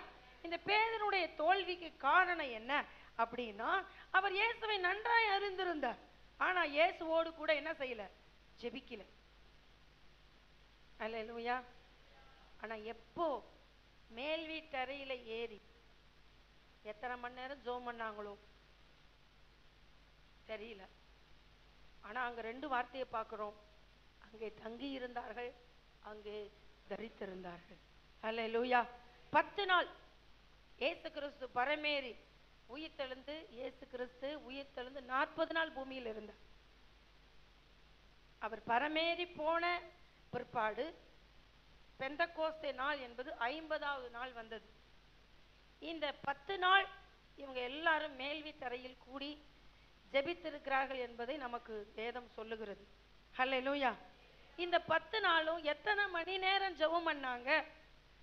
இந்த பேதனுடைய தோல்விக்கு காரணம் என்ன அப்படின்னா, அவர் இயேசுவை நன்றாய் அறிந்திருந்தார். ஆனா இயேசுவோடு கூட என்ன செய்யல? ஜெபிக்கல. அல்லேலூயா. ஆனா எப்போ மேல் வீட்டறையில ஏறி எத்தனை மணி நேரம் ஜெபம் பண்ணாங்களோ தெரியல. ஆனா அங்க 2 வார்த்தையை பார்க்கிறோம். அங்கே தங்கி இருந்தார்கள், அங்கே தரித்திருந்தார்கள். அல்லேலூயா. 10 நாள் இயேசு கிறிஸ்து பரமேறி உயிர்த்தெழுந்து, இயேசு கிறிஸ்து உயிர்த்தெழுந்து 40 நாள் பூமியில் இருந்தார். அவர் பரமேறி போன பிற்பாடு பெந்தகோஸ்தே நாள் என்பது 50வது நாள் வந்தது. இந்த 10 நாள் இவங்க எல்லாரும் மேல்வி தரையில் கூடி ஜெபித்திருக்கிறார்கள் என்பதை நமக்கு வேதம் சொல்லுகிறது. ஹல்லேலூயா. இந்த 10 நாளும் எத்தனை மணி நேரம் ஜெபம் பண்ணாங்க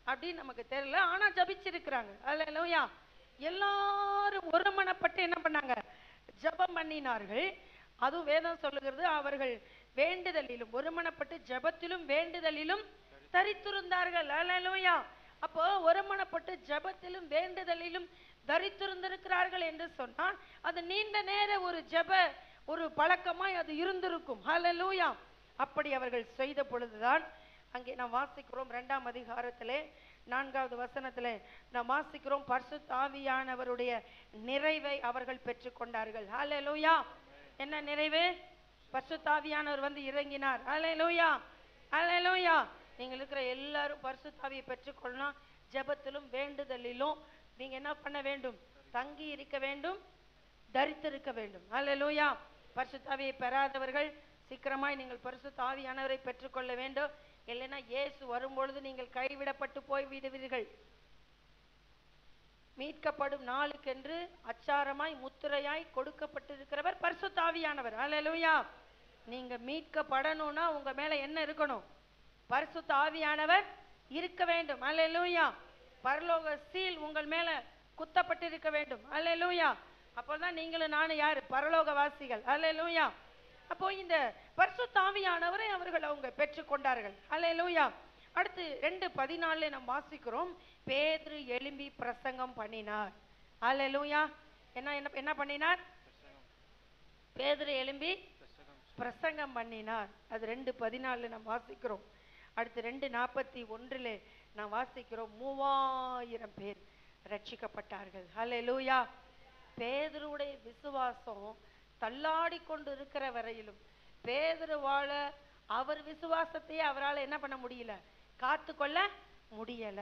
அப்படின்னு நமக்கு தெரியல, ஆனா ஜெபிச்சிருக்கிறாங்க. ஹல்லேலூயா. எல்லாரும் ஒருமனப்பட்டு என்ன பண்ணாங்க? ஜெபம் பண்ணினார்கள். அதுவும் வேதம் சொல்லுகிறது, அவர்கள் வேண்டுதலிலும் ஒருமனப்பட்டு ஜெபத்திலும் வேண்டுதலிலும் தரித்திருந்தார்கள். ஹல்லேலூயா. அப்போ ஒருமனப்பட்டு ஜெபத்திலும் வேண்டுதலிலும் தரித்திருந்திருக்கிறார்கள் என்று சொன்னால் அது நீண்ட நேர ஒரு ஜெப ஒரு பழக்கமாய் அது இருந்திருக்கும். ஹல்லேலூயா. அப்படி அவர்கள் செய்த பொழுதுதான் அங்கே நாம் வாசிக்கிறோம் 2ஆம் அதிகாரத்திலே 4வது வசனத்திலே நாம் வாசிக்கிறோம், பரிசுத்த ஆவியானவருடைய நிறைவை அவர்கள் பெற்றுக்கொண்டார்கள். ஹல்லேலூயா. என்ன நிறைவு? பரிசுத்த ஆவியானவர் வந்து இறங்கினார். ஹல்லேலூயா. ஹல்லேலூயா. நீங்கள் இருக்கிற எல்லாரும் பரிசுத்த ஆவியை பெற்றுக்கொள்ளலாம். ஜெபத்திலும் வேண்டுதலிலும் நீங்க என்ன பண்ண வேண்டும்? தங்கி இருக்க வேண்டும், தரித்திருக்க வேண்டும். ஹல்லேலூயா. பரிசுத்த ஆவியை பெறாதவர்கள் சீக்கிரமாய் நீங்கள் பரிசுத்த ஆவியானவரை பெற்றுக்கொள்ள வேண்டும். இல்லைன்னா இயேசு வரும்பொழுது நீங்கள் கைவிடப்பட்டு போய் விடுவீர்கள். மீட்கப்படும் நாளுக்கென்று அச்சாரமாய் முத்திரையாய் கொடுக்கப்பட்டிருக்கிறவர் பரிசுத்த ஆவியானவர். ஹல்லேலூயா. நீங்க மீட்கப்படணும்னா உங்க மேல என்ன இருக்கணும்? பரிசுத்த ஆவியானவர் இருக்க வேண்டும். ஹல்லேலூயா. பரலோக சீல் உங்கள் மேல குத்தப்பட்டிருக்க வேண்டும். ஹல்லேலூயா. அப்போதான் நீங்களும் நானும் யாரு? பரலோக வாசிகள். ஹல்லேலூயா. அப்போ இந்த பரிசுத்த ஆவியானவரை அவர்கள் அவங்க பெற்றுக்கொண்டார்கள். ஹல்லேலூயா. அடுத்து 2:14 நாம் வாசிக்கிறோம், பேதுரு எழும்பி பிரசங்கம் பண்ணினார். ஹல்லேலூயா. என்ன பண்ணினார்? பேதுரு எழும்பி பிரசங்கம் பண்ணினார். அது 2:14 நாம் வாசிக்கிறோம். அடுத்து 2:41 நாம் வாசிக்கிறோம், 3000 பேர் ரட்சிக்கப்பட்டார்கள். ஹல்லேலூயா. பேதுருவுடைய விசுவாசம் தள்ளாடி கொண்டு இருக்கிற வரையிலும் பேதுருவால அவர் விசுவாசத்தையே அவரால் என்ன பண்ண முடியல? காத்து கொள்ள முடியல.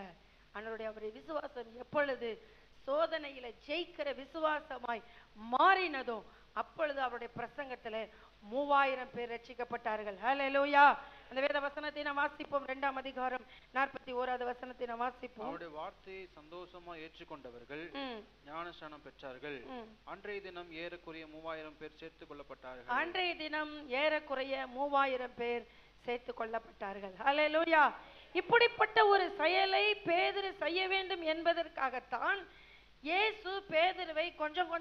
அவருடைய விசுவாசம் எப்பொழுது சோதனையில ஜெயிக்கிற விசுவாசமாய் மாறினதோ அப்பொழுது அவருடைய பிரசங்கத்துல 3000 பேர் ரட்சிக்கப்பட்டார்கள். ஹல்லேலூயா. அந்த வேத வசனத்தை நாம் வாசிப்போம். 2ஆம் அதிகாரம் 41வது வசனத்தை நாம் வாசிப்போம். அவருடைய வார்த்தையை சந்தோஷமா ஏற்றுக்கொண்டவர்கள் ஞானஸ்நானம் பெற்றார்கள். அன்றைய தினம் ஏறக்குறைய 3000 பேர் சேர்த்துக் கொள்ளப்பட்டார்கள். அன்றைய தினம் ஏறக்குறைய 3000 பேர் சேர்த்துக் கொள்ளப்பட்டார்கள். ஹல்லேலூயா. இப்படிப்பட்ட ஒரு செயலை பேதுரு செய்ய வேண்டும் என்பதற்காகத்தான் இயேசு பேதுருவை கொஞ்சம்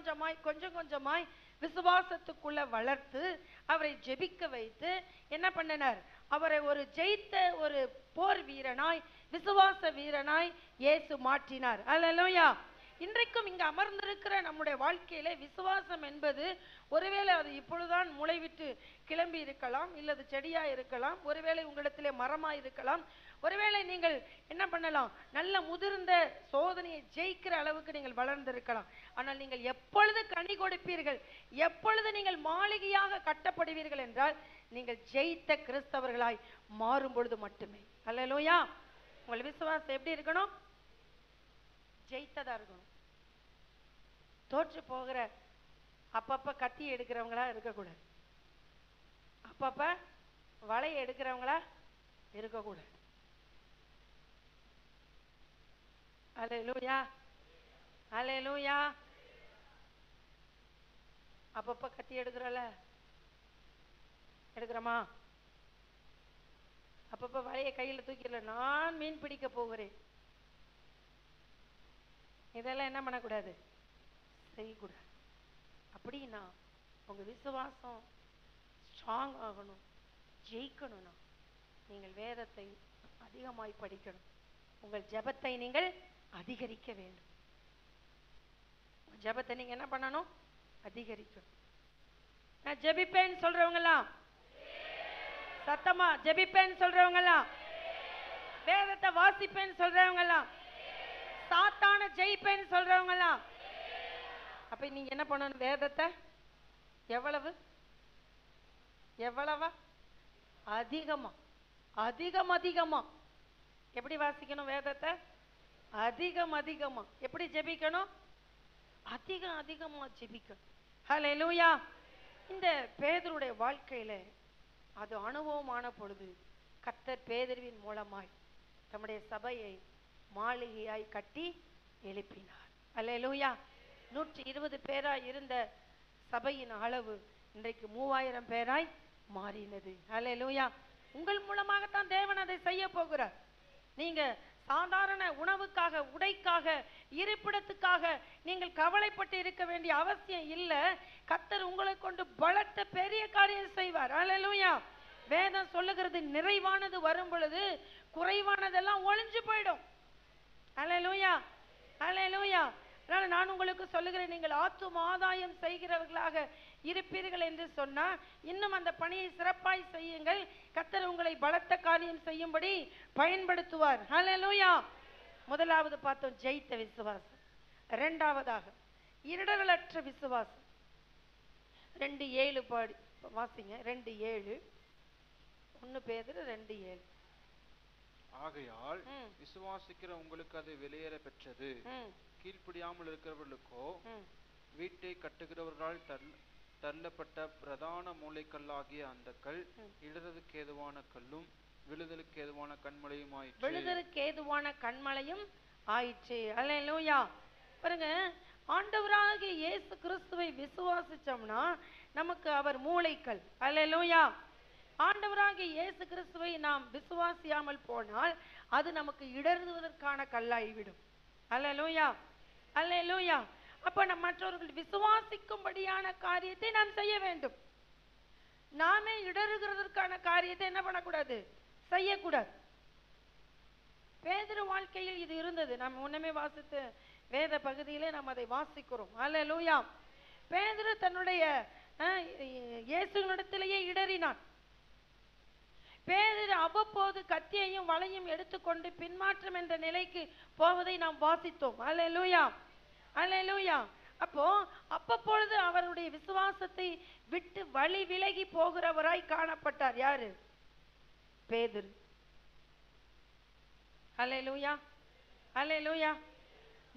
கொஞ்சமாய் விசுவாசத்துக்குள்ள வளர்த்து அவரை ஜெபிக்க வைத்து என்ன பண்ணினார்? அவரை ஒரு ஜெயித்த ஒரு போர் வீரனாய், விசுவாச வீரனாய் இயேசு மாற்றினார். ஹல்லேலூயா. இன்றைக்கும் இங்கு அமர்ந்திருக்கிற நம்முடைய வாழ்க்கையிலே விசுவாசம் என்பது ஒருவேளை அது இப்பொழுதுதான் முளைவிட்டு கிளம்பி இருக்கலாம், இல்லது செடியா இருக்கலாம், ஒருவேளை உங்களிடத்திலே மரமா இருக்கலாம், ஒருவேளை நீங்கள் என்ன பண்ணலாம், நல்ல முதிர்ந்த சோதனையை ஜெயிக்கிற அளவுக்கு நீங்கள் வளர்ந்திருக்கலாம். ஆனால் நீங்கள் எப்பொழுது கனி கொடுப்பீர்கள், எப்பொழுது நீங்கள் மாளிகையாக கட்டப்படுவீர்கள் என்றால் நீங்கள் ஜெயித்த கிறிஸ்தவர்களாய் மாறும் பொழுது மட்டுமே. ஹல்லேலூயா. உங்கள் விசுவாசம் எப்படி இருக்கணும்? ஜெயித்ததா இருக்கணும். தோற்று போகிற அப்பப்ப கத்தி எடுக்கிறவங்களா இருக்கக்கூடாது, அப்பப்ப வலையை எடுக்கிறவங்களா இருக்கக்கூடாது. ஹல்லேலூயா. ஹல்லேலூயா. அப்பப்ப கத்தி எடுக்கிறோம்ல, எடுக்கிறோமா? அப்பப்ப வலையை கையில தூக்கிடல, நான் மீன் பிடிக்க போகிறேன், இதெல்லாம் என்ன பண்ணக்கூடாது? செய்யக்கூடாது. அப்படின்னா உங்க விசுவாசம் ஸ்ட்ராங் ஆகணும், ஜெயிக்கணும்னா நீங்கள் வேதத்தை அதிகமாய் படிக்கணும். உங்கள் ஜெபத்தை நீங்கள் அதிகரிக்க வேண்டும். ஜெபத்தை நீங்க என்ன பண்ணணும்? அதிகரிக்கணும். நான் ஜெபிப்பேன்னு சொல்றவங்கலாம் சத்தமா ஜெபிப்பேன்னு சொல்றவங்கலாம், வேதத்தை வாசிப்பேன்னு சொல்றவங்கலாம், சாத்தான ஜெயிப்பேன்னு சொல்றவங்கலாம், அப்ப நீங்க என்ன பண்ணணும்? வேதத்தை எவ்வளவு எவ்வளவா? அதிகமா அதிகமா. எப்படி வாசிக்கணும் வேதத்தை? அதிகமா. எப்படி ஜெபிக்கணும்? அதிகமா ஜெபிக்கணும். ஹல்லேலூயா. இந்த பேதுருடைய வாழ்க்கையில அது அனுபவமான பொழுது கர்த்தர் பேதுருவின் மூலமாய் தம்முடைய சபையை மாளிகையாய் கட்டி எழுப்பினார். ஹல்லேலூயா. 120 பேராய் இருந்த சபையின் அளவு இன்றைக்கு 3000 பேராய் மாறினது. ஹல்லேலூயா. உங்கள் மூலமாகத்தான் தேவன் அதை செய்ய போகிறார். நீங்க சாதாரண உணவுக்காக, உடைக்காக, இருப்பிடத்துக்காக நீங்கள் கவலைப்பட்டு இருக்க வேண்டிய அவசியம் இல்லை. கர்த்தர் உங்களை கொண்டு பலத்த பெரிய காரியம் செய்வார். ஹல்லேலூயா. வேதம் சொல்லுகிறது, நிறைவானது வரும் பொழுது குறைவானதெல்லாம் ஒளிஞ்சு போயிடும். ஹல்லேலூயா. ஹல்லேலூயா. அதனால நான் உங்களுக்கு சொல்லுகிறேன், நீங்கள் ஆத்தும ஆதாயம் செய்கிறவர்களாக இருப்பீர்கள் என்று சொன்னா இன்னும் அந்த பணியை சிறப்பாய் செய்யுங்கள். கர்த்தர் உங்களை பலத்த காரியம் செய்யும்படி பயன்படுத்துவார். ஹல்லேலூயா. முதலாவது பார்த்தோம் ஜெயித்த விசுவாசம். இரண்டாவதாக இடரலற்ற விசுவாசம். 2:7 பாடி வாசிங்க. 2:7. 1 பேதுரு 2:7. ஆகையால் விசுவாசிக்கிற உங்களுக்கு அது வெளியேற பெற்றது. கீழ்ப்படியாமல் இருக்கிறவர்களுக்கோ வீட்டை கட்டுகிறவர்களால் தள்ளப்பட்ட பிரதான மூளைக்கல்லாகிய அந்த கல் இடறதுக்கு ஏதுவான கல்லும் விழுதலுக்கு ஏதுவான கண்மலையும் ஆயிற்று. விழுதலுக்கு ஏதுவான கண்மலையும் ஆயிற்று. அல்லேலூயா. பாருங்க, ஆண்டவராகிய இயேசு கிறிஸ்துவை விசுவாசிச்சோம்னா நமக்கு அவர் மூளைக்கல். அல்லேலூயா. ஆண்டவராகிய இயேசு கிறிஸ்துவை நாம் விசுவாசியாமல் போனால் அது நமக்கு இடறுவதற்கான கல்லாகிவிடும். அல்லேலூயா. அல்லேலூயா. அப்ப நம் மற்றவர்கள் விசுவாசிக்கும்படியான காரியத்தை நாம் செய்ய வேண்டும். நாமே இடறுகிறதற்கான காரியத்தை என்ன பண்ணக்கூடாது? செய்யக்கூடாது. பேதுரு வாழ்க்கையில் இது இருந்தது. நாம் முன்னமே வாசித்த வேத பகுதியிலே நாம் அதை வாசிக்கிறோம். அல்லேலூயா. பேதுரு தன்னுடைய இயேசுவினிடத்திலேயே இடறினான். பேதுரு அவ்வப்போது கத்தியையும் வலையும் எடுத்துக்கொண்டு பின்மாற்றம் என்ற நிலைக்கு போவதை நாம் வாசித்தோம். அல்லேலூயா. அல்லேலூயா. அப்போ அப்பப்பொழுது அவருடைய விசுவாசத்தை விட்டு வழி விலகி போகிறவராய் காணப்பட்டார். யாரு? பேதுரு. அல்லேலூயா. அல்லேலூயா.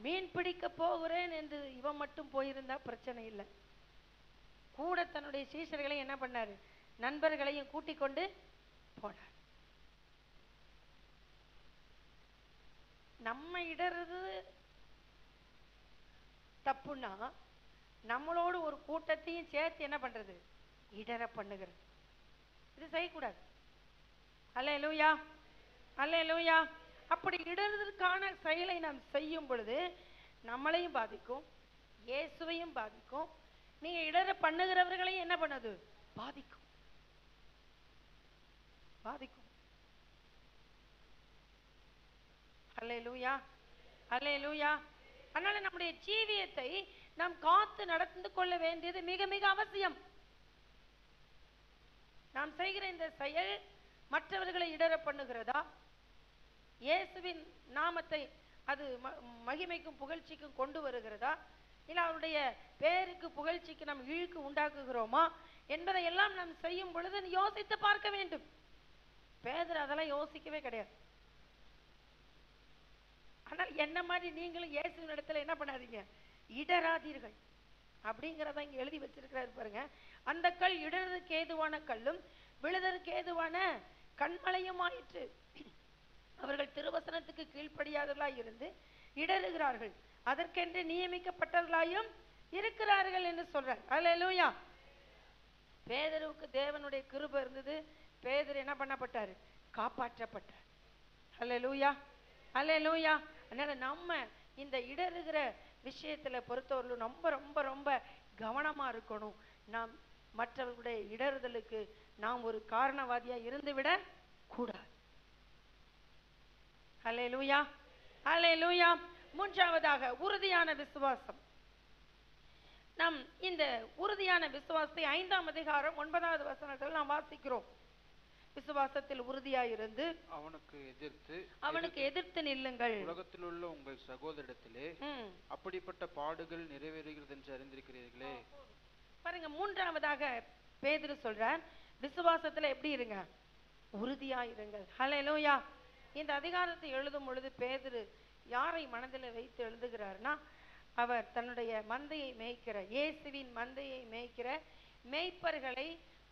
மீன் பிடிக்க போகிறேன் என்று இவன் மட்டும் போயிருந்தா பிரச்சனை இல்லை. கூட தன்னுடைய சீஷர்களை என்ன பண்ணாரு? நண்பர்களையும் கூட்டிக் கொண்டு போனார். நம்ம இடறது தப்புன்னா நம்மளோடு ஒரு கூட்டத்தையும் சேர்த்து என்ன பண்றது? இடற பண்ணுகிறது. இது செய்யக்கூடாது. அல்லேலூயா. அல்லேலூயா. அப்படி இடறதற்கான செயலை நாம் செய்யும் பொழுது நம்மளையும் பாதிக்கும், இயேசுவையும் பாதிக்கும். நீங்க இடற பண்ணுகிறவர்களையும் என்ன பண்ணது? பாதிக்கும். பாதிக்கும். அல்லேலூயா. அல்லேலூயா. அதனால நம்முடைய ஜீவியத்தை நாம் காத்து நடந்து கொள்ள வேண்டியது மிக மிக அவசியம். நாம் செய்கிற இந்த செயல் மற்றவர்களை இடற பண்ணுகிறதா? இயேசுவின் நாமத்தை அது மகிமைக்கும் புகழ்ச்சிக்கும் கொண்டு வருகிறதா? இல்லை அவருடைய பேருக்கு புகழ்ச்சிக்கு நாம் இழுக்கு உண்டாக்குகிறோமா என்பதை எல்லாம் நாம் செய்யும் பொழுது யோசித்து பார்க்க வேண்டும். பேதுரு அதெல்லாம் யோசிக்கவே கிடையாது. ஆனால் என்ன மாதிரி நீங்களும் இயேசுவின் இடத்துல என்ன பண்ணாதீங்க? இடராதீர்கள் அப்படிங்கிறத இங்க எழுதி வச்சிருக்கிறாரு பாருங்க. அந்த கல் இடறதுக்கு ஏதுவான கல்லும் விழுதற்கு ஏதுவான கண்மலையும் ஆயிற்று. அவர்கள் திருவசனத்துக்கு கீழ்ப்படியாதவர்களாய் இருந்து இடறுகிறார்கள், அதற்கென்று நியமிக்கப்பட்டவர்களாயும் இருக்கிறார்கள் என்று சொல்றார். அல்லேலூயா. பேதுருவுக்கு தேவனுடைய கிருபை இருந்தது. பேதுரு என்ன பண்ணப்பட்டாரு? காப்பாற்றப்பட்டார். அல்லேலூயா. அல்லேலூயா. அதனால நம்ம இந்த இடறுகிற விஷயத்துல பொறுத்தவரையிலும் ரொம்ப ரொம்ப ரொம்ப கவனமா இருக்கணும். நாம் மற்றவர்களுடைய இடறுதலுக்கு நாம் ஒரு காரணவாதியா இருந்து விட கூடாது. அல்லேலூயா. அல்லேலூயா. மூன்றாவதாக உறுதியான விசுவாசம். நாம் இந்த உறுதியான விசுவாசத்தை 5ஆம் அதிகாரம் 9வது வசனத்தில் நாம் வாசிக்கிறோம். விசுவாசத்தில் உறுதியாயிருந்து அவனுக்கு எதிர்த்து நில்லுங்கள். உலகத்தில் உள்ள உங்கள் சகோதரத்திலே அப்படிப்பட்ட பாடுகள் நிறைவேறுகிறது என்று அறிந்திருக்கிறீர்களே. பாருங்க, மூன்றாவதாக பேதுரு சொல்றார், விசுவாசத்துல எப்படி இருங்க? உறுதியாயிருங்கள். ஹல்லேலூயா. இந்த அதிகாரத்தை எழுதும் பொழுது பேதுரு யாரை மனதில் வைத்து எழுதுகிறார்னா, அவர் தன்னுடைய மந்தையை மேய்க்கிற, இயேசுவின் மந்தையை மேய்க்கிற மேய்ப்பர்களை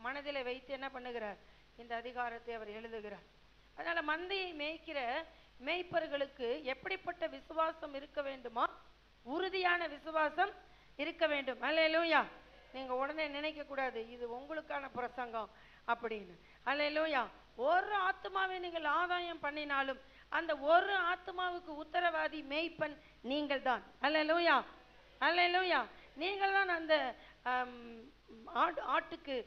மனதில் வைத்து என்ன பண்ணுகிறார்? இந்த அதிகாரத்தை அவர் எழுதுகிறார். அதனால மந்தையை மேய்க்கிற மேய்ப்பர்களுக்கு எப்படிப்பட்ட விசுவாசம் இருக்க வேண்டுமா? உறுதியான விசுவாசம் இருக்க வேண்டும். அல்லேலூயா. நீங்க உடனே நினைக்க கூடாது இது உங்களுக்கான பிரசங்கம் அப்படின்னு. அல்லேலூயா. ஒரு ஆத்மாவை நீங்கள் ஆதாயம் பண்ணினாலும் அந்த ஒரு ஆத்மாவுக்கு உத்தரவாதி மேய்ப்பன் நீங்கள் தான். அல்லேலூயா. அல்லேலூயா. நீங்கள் தான் அந்த ஆட்டுக்கு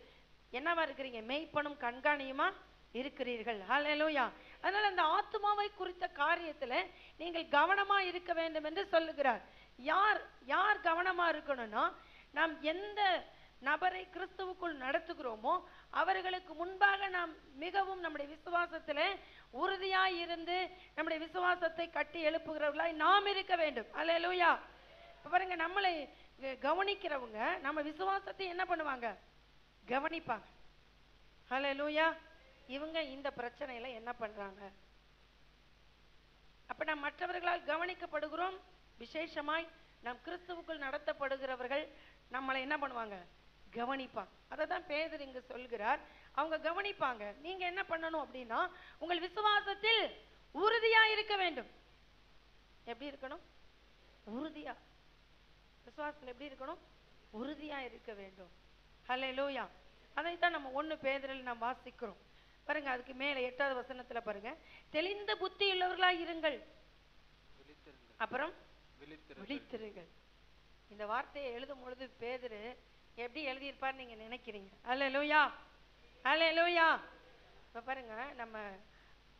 என்னவா இருக்கிறீங்க? மேய்ப்பனும் கண்காணியுமா இருக்கிறீர்கள். அல்லேலூயா. அதனால அந்த ஆத்மாவை குறித்த காரியத்துல நீங்கள் கவனமா இருக்க வேண்டும் என்று சொல்லுகிறார். யார் கவனமா இருக்கணும்னா, நாம் எந்த நபரை கிறிஸ்துவுக்குள் நடத்துகிறோமோ அவர்களுக்கு முன்பாக நாம் மிகவும் நம்முடைய விசுவாசத்திலே உறுதியாய் இருந்து நம்முடைய விசுவாசத்தை கட்டி எழுப்புகிறவர்களாய் நாம் இருக்க வேண்டும். அல்லேலூயா. பாருங்க, நம்மளை கவனிக்கிறவங்க நம்ம விசுவாசத்தை என்ன பண்ணுவாங்க? கவனிப்பாங்க. அல்லேலூயா. இவங்க இந்த பிரச்சனையில என்ன பண்றாங்க? அப்ப நாம் மற்றவர்களால் கவனிக்கப்படுகிறோம். விசேஷமாய் நாம் கிறிஸ்துவுக்குள் நடத்தப்படுகிறவர்கள் நம்மளை என்ன பண்ணுவாங்க? கவனிப்பாங்க. அதை தான் பேதுரு இங்கு சொல்கிறார். அவங்க கவனிப்பாங்க. நீங்க என்ன பண்ணணும் அப்படின்னா, உங்கள் விசுவாசத்தில் உறுதியா இருக்க வேண்டும். எப்படி இருக்கணும்? உறுதியா. விசுவாசத்தில் எப்படி இருக்கணும்? உறுதியா இருக்க வேண்டும். ஹல்லேலூயா. அதைத்தான் நம்ம 1 பேதுருவில் நாம் வாசிக்கிறோம். பாருங்க, அதுக்கு மேல 8வது வசனத்துல பாருங்க, தெளிந்த புத்தி உள்ளவர்களாய் இருங்கள், அப்புறம் விழித்திருங்கள். இந்த வார்த்தையை எழுதும் பொழுது பேதுரு எப்படி எழுதியிருப்பார் நீங்க நினைக்கிறீங்க? அல்லேலூயா. அல்லேலூயா. இப்ப பாருங்க, நம்ம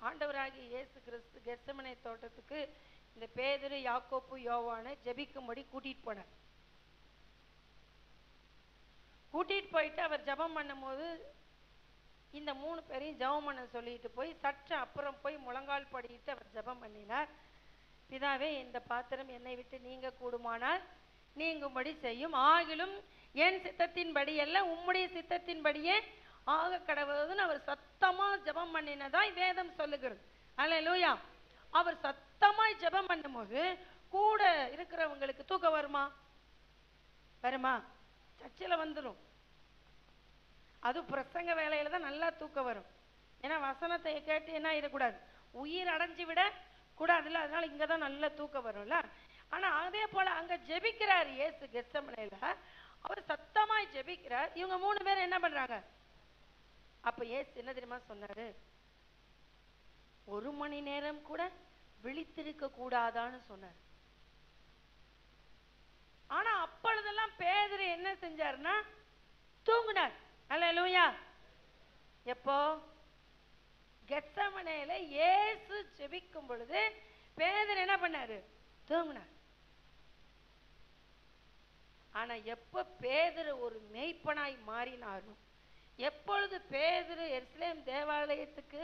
ஆண்டவராகிய இயேசு கிறிஸ்து கெத்செமனே தோட்டத்துக்கு இந்த பேதுரு, யாக்கோப்பு, யோவானை ஜெபிக்கும்படி கூட்டிட்டு போனார். கூட்டிட்டு போயிட்டு அவர் ஜெபம் பண்ணும் போது இந்த 3 பேரையும் ஜெபம் பண்ண சொல்லிட்டு போய் சற்று அப்புறம் போய் முழங்கால் படிட்டு அவர் ஜெபம் பண்ணினார். பிதாவே, இந்த பாத்திரம் என்னை விட்டு நீங்க கூடுமானால் நீங்கும்படி செய்யும், ஆகிலும் என் சித்தத்தின்படி அல்ல உம்முடைய சித்தத்தின்படியே ஆக கடவுள்னு அவர் சத்தமா ஜெபம் பண்ணினதாய் வேதம் சொல்லுகிறது. அல்லேலூயா. அவர் சத்தமாய் ஜெபம் பண்ணும்போது கூட இருக்கிறவங்களுக்கு தூக்கம் வருமா? வருமா? சர்ச்சில் வந்துடும். அது பிரசங்க வேலையில தான் நல்லா தூக்கம் வரும். ஏன்னா வசனத்தை கேட்டு என்ன ஆயிடக்கூடாது? உயிர் அடைஞ்சு விட கூடாதுல்ல. அதனால இங்கதான் நல்ல தூக்கம் வரும்ல. ஆனா அதே போல அங்க ஜெபிக்கிறார் இயேசு கெத்செமனேல. அவர் சத்தமாய் ஜெபிக்கிறார். இவங்க 3 பேர் என்ன பண்றாங்க? அப்ப இயேசு என்ன தெரியுமா சொன்னாரு? 1 மணி நேரம் கூட விழித்திருக்க கூடாதான்னு சொன்னார். ஆனா அப்பொழுதெல்லாம் பேதுரு என்ன செஞ்சாருன்னா தூங்கினார். அல்லேலூயா. எப்போ? கெத்செமனேல இயேசு ஜெபிக்கும் பொழுது பேதுரு என்ன பண்ணாரு? தூங்கினார். ஆனா எப்ப பேதுரு ஒரு மேய்ப்பனாய் மாறினாரோ, எப்பொழுது பேதுரு எருசலேம் தேவாலயத்துக்கு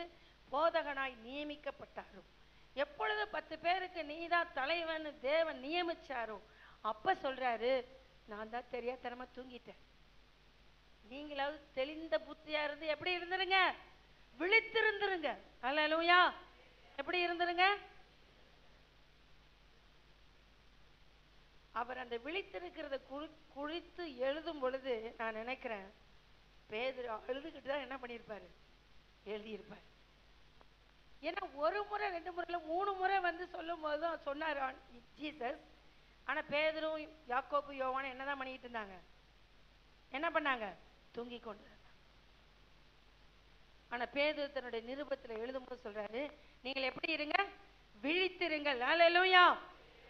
போதகனாய் நியமிக்கப்பட்டாரோ, எப்பொழுது 10 பேருக்கு நீதான் தலைவன் தேவன் நியமிச்சாரோ, அப்ப சொல்றாரு, நான் தான் தெரியாதனமா தூங்கிட்டேன், நீங்களாவது தெளிந்த புத்தியா இருந்து எப்படி இருந்துருங்க? விழித்திருந்துருங்க. அல்லேலூயா. எப்படி இருந்துருங்க? அவர் அந்த விழித்திருக்கிறத குறித்து எழுதும் பொழுது நான் நினைக்கிறேன், பேதுரு எழுதுகிட்டு தான் என்ன பண்ணியிருப்பாரு? எழுதியிருப்பார். ஏன்னா 1 முறை 2 முறை 3 முறை வந்து சொல்லும் போதுதான் சொன்னார் ஜீசஸ். ஆனா பேதுரும் யாக்கோபு யோவானும் என்னதான் பண்ணிட்டு இருந்தாங்க? என்ன பண்ணாங்க? தூங்கி கொண்டு. ஆனா பேதுரு தன்னுடைய நிருபத்துல எழுதும்போது சொல்றாரு, நீங்கள் எப்படி இருங்க? விழித்திருங்கள். அல்லேலூயா.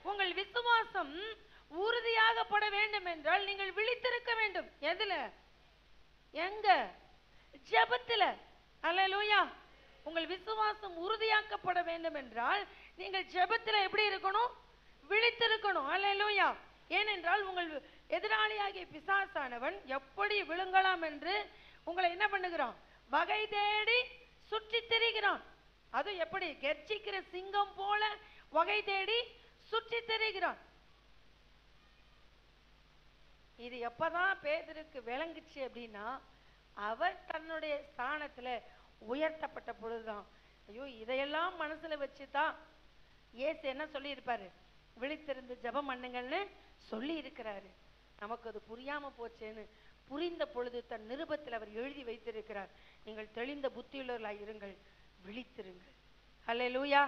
உங்கள் விசுவாசம் உறுதியாகப்பட வேண்டும் என்றால் நீங்கள் விழித்திருக்க வேண்டும். எதுல? எங்க? ஜெபத்துல. அல்லேலூயா. உங்கள் விசுவாசம் உறுதியாக்கப்பட வேண்டும் என்றால் நீங்கள் ஜெபத்துல எப்படி இருக்கணும்? விழித்திருக்கணும். அல்லேலூயா. ஏனென்றால் உங்கள் எதிராளியாகிய பிசாசானவன் எப்படி விழுங்கலாம் என்று உங்களை என்ன பண்ணுகிறான்? வகை தேடி சுற்றி திரிகிறான். அது எப்படி? கெர்ச்சிக்கிற சிங்கம் போல வகை தேடி சுற்றி திரிகிறான். இது எப்பதான் பேதுருக்கு விளங்குச்சு அப்படின்னா, அவர் தன்னுடைய ஸ்தானத்துல உயர்த்தப்பட்ட பொழுதுதான். ஐயோ, இதையெல்லாம் மனசுல வச்சுதான் இயேசு என்ன சொல்லி இருப்பாரு? விழித்திருந்து ஜெபம் பண்ணுங்கள்னு சொல்லி இருக்கிறாரு. நமக்கு அது புரியாம போச்சேன்னு புரிந்த பொழுது தன் நிருபத்தில் அவர் எழுதி வைத்திருக்கிறார். நீங்கள் தெளிந்த புத்தியுள்ளவர்களாய் இருங்கள், விழித்திருங்கள். அல்லேலூயா.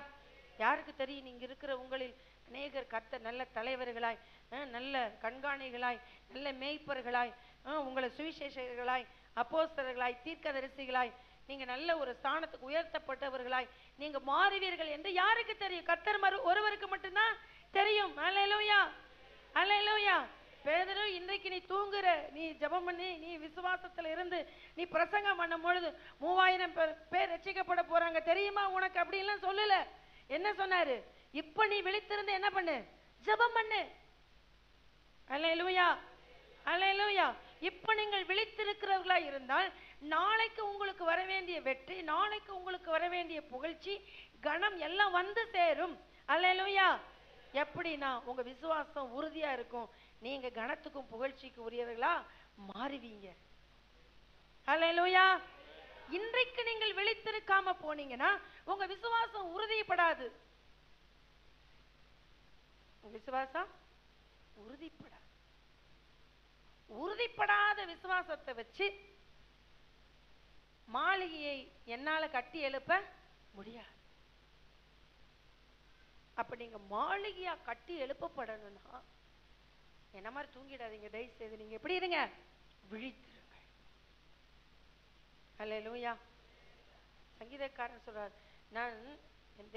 யாருக்கு தெரியும், நீங்க இருக்கிற உங்களில் அநேகர் கர்த்தர் நல்ல தலைவர்களாய், நல்ல கண்காணிகளாய், நல்ல மேய்ப்பர்களாய், உங்களை சுவிசேஷகர்களாய், அப்போஸ்தலர்களாய், தீர்க்கதரிசிகளாய், நீங்க நல்ல ஒரு ஸ்தானத்துக்கு உயர்த்தப்பட்டவர்களாய் நீங்க மாறுவீர்கள் என்று யாருக்கு தெரியும்? கர்த்தர் ஒருவருக்கு மட்டும்தான் தெரியும். அல்லேலூயா, அல்லேலூயா. பேதுரு, இன்றைக்கு நீ தூங்குற, நீ ஜெபம் பண்ணி, நீ விசுவாசத்துல இருந்து நீ பிரசங்கம் பண்ணும் பொழுது 3000 பேர் ரட்சிக்கப்பட போறாங்க தெரியுமா உனக்கு? அப்படி எல்லாம் சொல்லல. என்ன சொன்னாரு? இப்ப நீ விழித்திருந்து என்ன பண்ணு? ஜெபம் பண்ணு. அல்லேலூயா, அல்லேலூயா. இப்ப நீங்கள் விழித்திருக்கிறவர்களா இருந்தால் நாளைக்கு உங்களுக்கு வர வேண்டிய வெற்றி, நாளைக்கு உங்களுக்கு வர வேண்டிய புகழ்ச்சி, கணம் எல்லாம் வந்து சேரும். அல்லேலூயா. எப்படின்னா உங்க விசுவாசம் உறுதியா இருக்கும். நீங்க கணத்துக்கும் புகழ்ச்சிக்கும் உரியவர்களா மாறுவீங்க. அல்லேலூயா. இன்றைக்கு நீங்கள் விழித்திருக்காம போனீங்கன்னா உங்க விசுவாசம் உறுதிப்படாது. விசுவாசம் உறுதிப்படாது. உறுதிப்படாத விசுவாசத்தை வச்சு மாளிகையை என்னால கட்டி எழுப்ப முடியாது. அப்ப நீங்க மாளிகையா கட்டி எழுப்பப்படணும்னா என்ன மாதிரி தூங்கிடாதீங்க. தயவு செய்து நீங்க எப்படி இருங்க? விழித்திருங்க. அல்லேலூயா. சங்கீதக்காரன் சொல்றார், நான் என்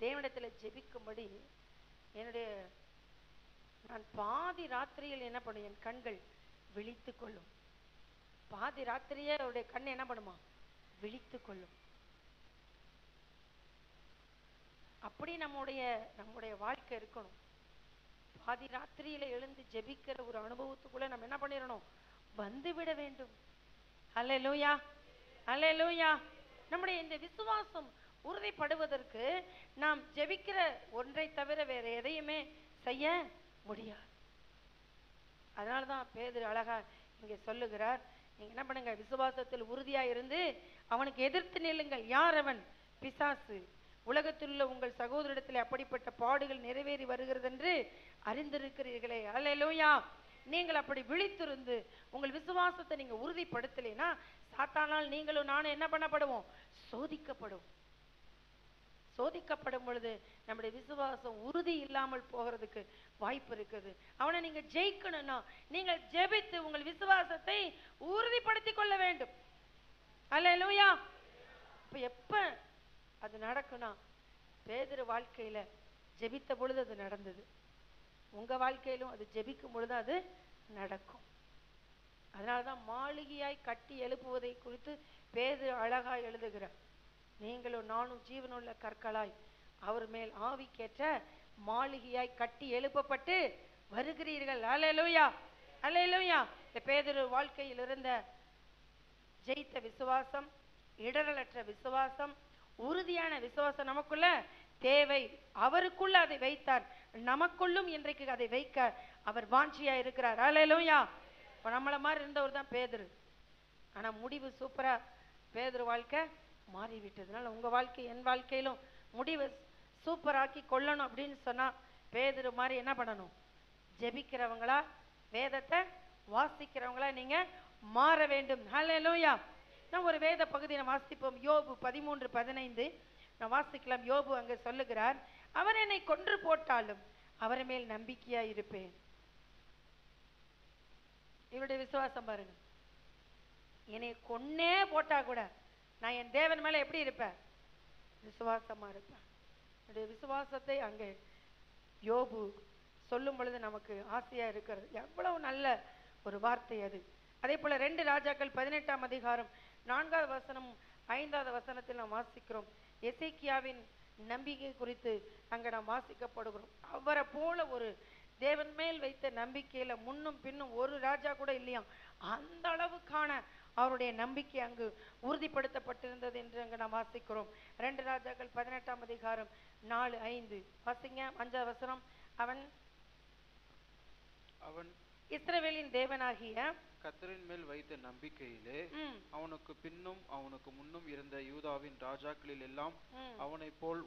தேவனிடத்துல ஜெபிக்கும்படி நான் பாதி ராத்திரியில் என்ன பண்ணும்? என் கண்கள் விழித்துக் கொள்ளும். பாதி ராத்திரியே அவருடைய கண் என்ன பண்ணுமா? விழித்துக் கொள்ளும். அப்படி நம்முடைய வாழ்க்கை இருக்கணும். பாதி ராத்திரியில எழுந்து ஜெபிக்கிற ஒரு அனுபவத்துக்குள்ள நம்ம என்ன பண்ணிடணும்? வந்துவிட வேண்டும். அல்லேலூயா, அல்லேலூயா. நம்முடைய இந்த விசுவாசம் உறுதிப்படுவதற்கு நாம் ஜெபிக்கிற ஒன்றை தவிர வேற எதையுமே செய்ய முடியாது. அதனாலதான் பேதுரு அழகா இங்க சொல்லுகிறார், நீங்க என்ன பண்ணுங்க? விசுவாசத்தில் உறுதியா இருந்து அவனுக்கு எதிர்த்து நில்லுங்கள். யார் அவன்? பிசாசு. உலகத்தில் உள்ள உங்கள் சகோதரிடத்தில் அப்படிப்பட்ட பாடுகள் நிறைவேறி வருகிறது என்று அறிந்திருக்கிறீர்களே. அல்லேலூயா. நீங்கள் அப்படி விழித்திருந்து உங்கள் விசுவாசத்தை நீங்க உறுதிப்படுத்தலைன்னா சாத்தானால் நீங்களும் நானும் என்ன பண்ணப்படுவோம்? சோதிக்கப்படும். சோதிக்கப்படும் பொழுது நம்முடைய விசுவாசம் உறுதி இல்லாமல் போகிறதுக்கு வாய்ப்பு இருக்குது. அவனை நீங்க ஜெயிக்கணும்னா நீங்கள் ஜெபித்து உங்கள் விசுவாசத்தை உறுதிப்படுத்திக் கொள்ள வேண்டும். அல்லேலூயா. இப்ப எப்ப அது நடக்கும்னா பேதுரு வாழ்க்கையில ஜெபித்த பொழுது அது நடந்தது. உங்க வாழ்க்கையிலும் அது ஜெபிக்கும் பொழுது அது நடக்கும். அதனாலதான் மாளிகையாய் கட்டி எழுப்புவதை குறித்து பேதுரு அழகாய் எழுதுகிறார். நீங்களும் நானும் ஜீவனுள்ள கற்களாய் அவர் மேல் ஆவிக்கேற்ற மாளிகையாய் கட்டி எழுப்பப்பட்டு வருகிறீர்கள். அல்லேலூயா, அல்லேலூயா. இந்த பேதுரு வாழ்க்கையில் இருந்த ஜெயித்த விசுவாசம், இடரலற்ற விசுவாசம், உறுதியான விசுவாசம் நமக்குள்ள தேவை. அவருக்குள்ள அதை வைத்தார், நமக்குள்ளும் இன்றைக்கு அதை வைக்க அவர் வாஞ்சியா இருக்கிறார். அல்லேலூயா. இப்ப நம்மள மாதிரி இருந்தவர் தான் பேதுரு. ஆனா முடிவு சூப்பரா பேதுரு வாழ்க்கை மாறிவிட்டதுனால உங்க வாழ்க்கை என் வாழ்க்கையிலும் முடிவு சூப்பராக்கி கொள்ளணும் அப்படின்னு சொன்னா பேதுரு மாதிரி என்ன பண்ணணும்? ஜெபிக்கிறவங்களா, வேதத்தை வாசிக்கிறவங்களா நீங்க மாற வேண்டும். அல்லேலூயா. நான் ஒரு வேத பகுதியை வாசிப்போம். யோபு 13:15 நான் வாசிக்கலாம். யோபு அங்க சொல்லுகிறார், அவர் என்னை கொன்று போட்டாலும் அவர் மேல் நம்பிக்கையா இருப்பேன். இவருடைய விசுவாசம் பாருங்க. என்னை கொன்னே போட்டா கூட நான் என் தேவன் மேல எப்படி இருப்பேன்? விசுவாசமா இருப்பேன். என்னுடைய விசுவாசத்தை அங்கே யோபு சொல்லும் பொழுது நமக்கு ஆசையா இருக்கிறது. எவ்வளவு நல்ல ஒரு வார்த்தை அது. அதே போல 2 ராஜாக்கள் 18ஆம் அதிகாரம் 4வது வசனம் 5வது வசனத்தில் நாம் வாசிக்கிறோம். எசேக்கியாவின் நம்பிக்கை குறித்து அங்க நாம் வாசிக்கப்படுகிறோம். அவரை போல ஒரு தேவன் மேல் வைத்த நம்பிக்கையில முன்னும் பின்னும் ஒரு ராஜா கூட இல்லையா. அந்த அளவுக்கான அவருடைய நம்பிக்கை அங்கு உறுதிப்படுத்தப்பட்டிருந்தது என்று அங்கு நாம் வாசிக்கிறோம். 2 ராஜாக்கள் 18ஆம் அதிகாரம் 4-5 வாசிங்க. 5ஆம் வசனம். அவன் இஸ்ரவேலின் தேவனாகிய கர்த்தரின் மேல் வைத்த நம்பிக்கையிலே அவனுக்கு பின்னும் அவனுக்கு முன்னும் இருந்த யூதாவின் ராஜாக்களில் எல்லாம் அவனை போல்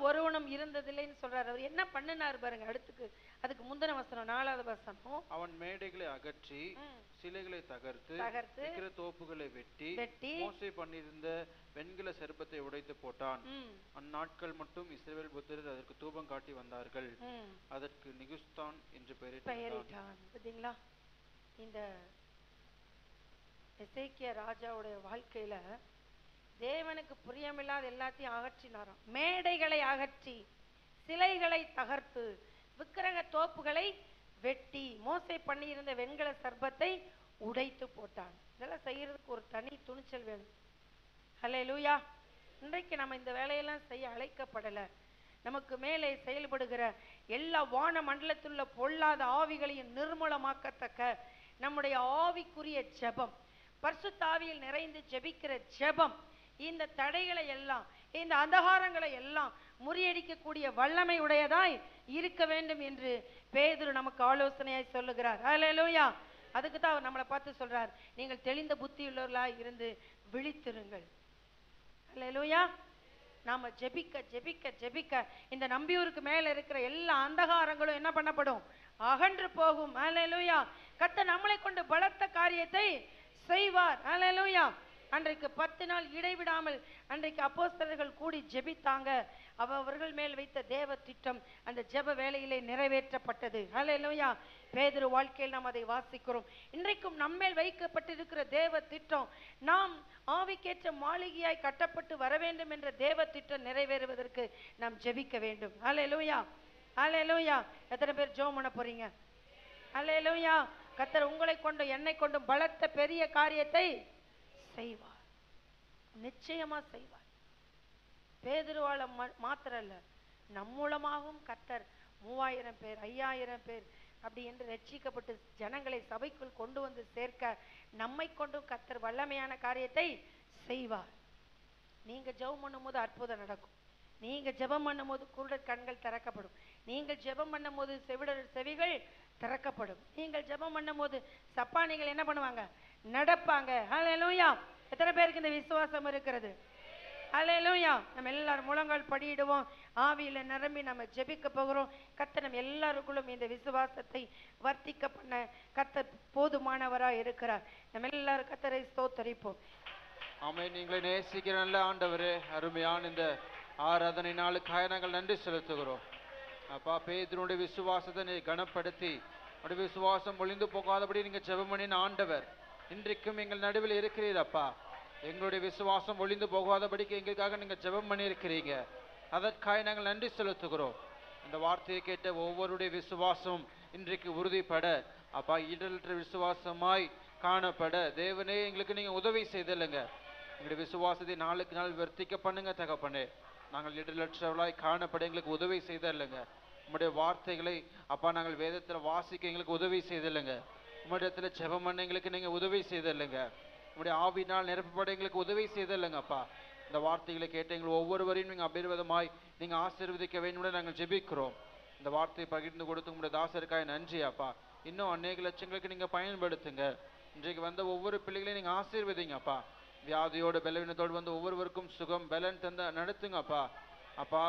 ஒருவனும் இருந்ததில்லைன்னு சொல்றாரு. அவர் என்ன பண்ணினார் பாருங்க. அதுக்கு முந்தின வசனம் 4வது வசனம். அவன் மேடைகளை அகற்றி சிலைகளை தகர்த்து விக்கிர தோப்புகளை வெட்டி மோசே பண்ணியிருந்த வெண்கல செருப்பத்தை உடைத்து போட்டான். அந்நாட்கள் மட்டும் இஸ்ரவேல் புத்திரர் அதற்கு தூபம் காட்டி வந்தார்கள். அதற்கு நிகுஸ்தான் என்று பெயரிட்டான். பாத்தீங்களா, இந்த எசேக்கியா ராஜாவுடைய வாழ்க்கையில தேவனுக்கு பிரியமில்லாத எல்லாத்தையும் அகற்றினாராம். மேடைகளை அகற்றி சிலைகளை தகர்த்து விக்கிரக தோப்புகளை வெட்டி மோசே பண்ணியிருந்த வெண்கல சர்பத்தை உடைத்து போட்டான். இதெல்லாம் செய்யறதுக்கு ஒரு தனி துணிச்சல் வேணும். ஹல்லேலூயா. இன்றைக்கு நம்ம இந்த வேலையெல்லாம் செய்ய அழைக்கப்படலை. நமக்கு மேலே செயல்படுகிற எல்லா வான மண்டலத்துள்ள பொல்லாத ஆவிகளையும் நிர்மூலமாக்கத்தக்க நம்முடைய ஆவிக்குரிய ஜெபம், பரிசுத்த ஆவியில் நிறைந்து ஜெபிக்கிற ஜெபம், இந்த தடைகளை எல்லாம், இந்த அந்தகாரங்களை எல்லாம் முறியடிக்கக்கூடிய வல்லமை உடையதாய் இருக்க வேண்டும் என்று பேதுரு நமக்கு ஆலோசனையாய் சொல்லுகிறார். ஹல்லேலூயா. அதுக்கு தான் அவர் நம்மளை பார்த்து சொல்றார், நீங்கள் தெளிந்த புத்தியுள்ளவர்களாய் இருந்து விழித்திருங்கள். ஹல்லேலூயா. நாம ஜெபிக்க ஜெபிக்க ஜெபிக்க இந்த நம்பியூருக்கு மேல இருக்கிற எல்லா அந்தகாரங்களும் என்ன பண்ணப்படும்? அகன்று போகும். ஹல்லேலூயா. கர்த்தர் நம்மளை கொண்டு பலத்த காரியத்தை செய்வார். ஹல்லேலூயா. அன்றைக்கு 10 நாள் இடைவிடாமல் அன்றைக்கு அப்போஸ்தலர்கள் கூடி ஜெபித்தாங்க. அவர்கள் மேல் வைத்த தேவ திட்டம் அந்த ஜெப வேளையிலே நிறைவேற்றப்பட்டது. ஹல்லேலூயா. பேதுரு வாழ்க்கையில் நாம் அதை வாசிக்கிறோம். இன்றைக்கும் நம்மேல் வைக்கப்பட்டிருக்கிற தேவ திட்டம், நாம் ஆவிக்கேற்ற மாளிகையாய் கட்டப்பட்டு வர வேண்டும் என்ற தேவ திட்டம் நிறைவேறுவதற்கு நாம் ஜெபிக்க வேண்டும். ஹல்லேலூயா. ஹல்லேலூயா. எத்தனை பேர் ஜெபம் பண்ண போறீங்க? ஹல்லேலூயா. கர்த்தர் உங்களை கொண்டு என்னை கொண்டு பலத்த பெரிய காரியத்தை செய்வார். நிச்சயமா செய்வார். பேதுருவால மாத்திரம் இல்ல, நம் மூலமாகவும் கர்த்தர் 3000 பேர் 5000 பேர் அப்படி என்று ரட்சிக்கப்பட்டு ஜனங்களை சபைக்குள் கொண்டு வந்து சேர்க்க நம்மை கொண்டும் கர்த்தர் வல்லமையான காரியத்தை செய்வார். நீங்க ஜெபம் பண்ணும் போது அற்புதம் நடக்கும். நீங்க ஜெபம் பண்ணும் போது குருடர் கண்கள் திறக்கப்படும். நீங்கள் ஜெபம் பண்ணும் போது செவிடர் செவிகள் திறக்கப்படும். நீங்கள் ஜெபம் பண்ணும் போது சப்பானிகள் என்ன பண்ணுவாங்க? நடப்பாங்க. ஹல்லேலூயா. எத்தனை பேருக்கு இந்த விசுவாசம் இருக்கிறது? ஹல்லேலூயா. நம்ம எல்லாரும் முழங்கால் படியிடுவோம். ஆவியில நிரம்பி நம்ம ஜெபிக்க போகிறோம். கர்த்தர் நம்ம எல்லாருக்குள்ளும் இந்த விசுவாசத்தை வர்த்திக்க பண்ண கர்த்தர் போதுமானவராய் இருக்கிறார். நம்ம எல்லாரும் கர்த்தரை ஸ்தோத்தரிப்போம். ஆமென். நீங்களை நேசிக்கிற நல்ல ஆண்டவரே, அருமையான இந்த ஆராதனை நாளுக்காக நாங்கள் நன்றி செலுத்துகிறோம். அப்பா, பேதுருடைய விசுவாசத்தை நீ கனப்படுத்தி உடைய விசுவாசம் ஒளிந்து போகாதபடி நீங்க ஜெபம் பண்ணின ஆண்டவர், இன்றைக்கும் எங்கள் நடுவில் இருக்கிறீர். அப்பா, எங்களுடைய விசுவாசம் ஒளிந்து போகாதபடிக்கு எங்களுக்காக நீங்க ஜெபம் பண்ணி இருக்கிறீங்க. அதற்காக நாங்கள் நன்றி செலுத்துகிறோம். இந்த வார்த்தையை கேட்ட ஒவ்வொருடைய விசுவாசம் இன்றைக்கு உறுதிப்பட, அப்பா, இடரற்ற விசுவாசமாய் காணப்பட தேவனே எங்களுக்கு நீங்க உதவி செய்தில்லைங்க. எங்களுடைய விசுவாசத்தை நாளுக்கு நாள் வர்த்திக்க பண்ணுங்க தகப்பனே. நாங்கள் இடரற்றவர்களாய் காணப்பட எங்களுக்கு உதவி செய்தில்லைங்க. உம்முடைய வார்த்தைகளை அப்பா நாங்கள் வேதத்தில் வாசிக்க எங்களுக்கு உதவி செய்தில்லைங்க. உம்முடைய இடத்துல ஜெபம் பண்ண எங்களுக்கு நீங்க உதவி செய்தில்லைங்க. உம்முடைய ஆவினால் நிரப்பப்பட எங்களுக்கு உதவி செய்தில்லைங்க. அப்பா, இந்த வார்த்தைகளை கேட்ட எங்கள் ஒவ்வொருவரையும் நீங்க அபரிவிதமாய் நீங்க ஆசீர்வதிக்க வேண்டும் நாங்கள் ஜெபிக்கிறோம். இந்த வார்த்தையை பகிர்ந்து கொடுத்து உங்களுடைய தாசருக்காய் நன்றி. அப்பா, இன்னும் அநேக லட்சங்களுக்கு நீங்க பயன்படுத்துங்க. இன்றைக்கு வந்த ஒவ்வொரு பிள்ளைகளையும் நீங்க ஆசீர்வதிங்க. அப்பா, வியாதியோடு பலவீனத்தோடு வந்து ஒவ்வொருவருக்கும் சுகம் பலன் தந்து நடத்துங்க. அப்பா, அப்பா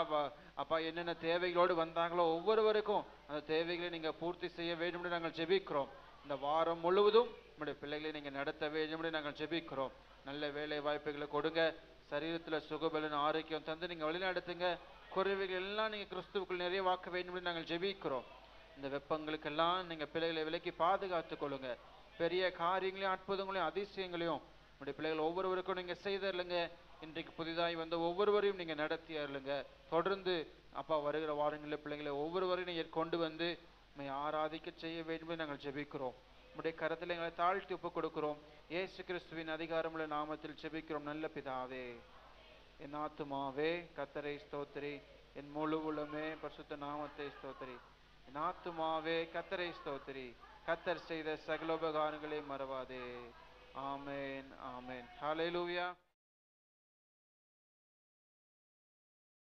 அப்பா என்னென்ன தேவைகளோடு வந்தாங்களோ ஒவ்வொருவருக்கும் அந்த தேவைகளை நீங்க பூர்த்தி செய்ய வேண்டும் என்று நாங்கள் ஜெபிக்கிறோம். இந்த வாரம் முழுவதும் நம்முடைய பிள்ளைகளை நீங்க நடத்த வேண்டும் என்று நாங்கள் ஜெபிக்கிறோம். நல்ல வேலை வாய்ப்புகளை கொடுங்க. சரீரத்துல சுகபலன் ஆரோக்கியம் தந்து நீங்க வழிநடத்துங்க. குறைவுகள் எல்லாம் நீங்க கிறிஸ்துவுக்குள் நிறைவாக்க வேண்டும் என்று நாங்கள் ஜெபிக்கிறோம். இந்த வெப்பங்களுக்கெல்லாம் நீங்க பிள்ளைகளை விலக்கி பாதுகாத்துக் கொள்ளுங்க. பெரிய காரியங்களையும் அற்புதங்களையும் அதிசயங்களையும் நம்முடைய பிள்ளைகள் ஒவ்வொருவருக்கும் நீங்க செய்தருளுங்க. இன்றைக்கு புதிதாய் வந்த ஒவ்வொருவரையும் நீங்க நடத்தி அருளுங்க. தொடர்ந்து அப்பா வருகிற வாரங்களில் பிள்ளைகளை ஒவ்வொருவரையும் நீங்க கொண்டு வந்து ஆராதிக்க செய்ய வேண்டும் நாங்கள் ஜெபிக்கிறோம். நம்முடைய கரத்தில் எங்களை தாழ்த்தி ஒப்புக் கொடுக்கிறோம். இயேசு கிறிஸ்துவின் அதிகாரமுள்ள நாமத்தில் ஜெபிக்கிறோம் நல்ல பிதாவே. என் ஆத்துமாவே கர்த்தரை ஸ்தோத்திரி, என் முழு உள்ளமே பரிசுத்த நாமத்தை ஸ்தோத்திரி. என் ஆத்துமாவே கர்த்தரை ஸ்தோத்திரி, கர்த்தர் செய்த சகல உபகாரங்களை மறவாதே. ஆமென் ஆமென். ஹalleluya.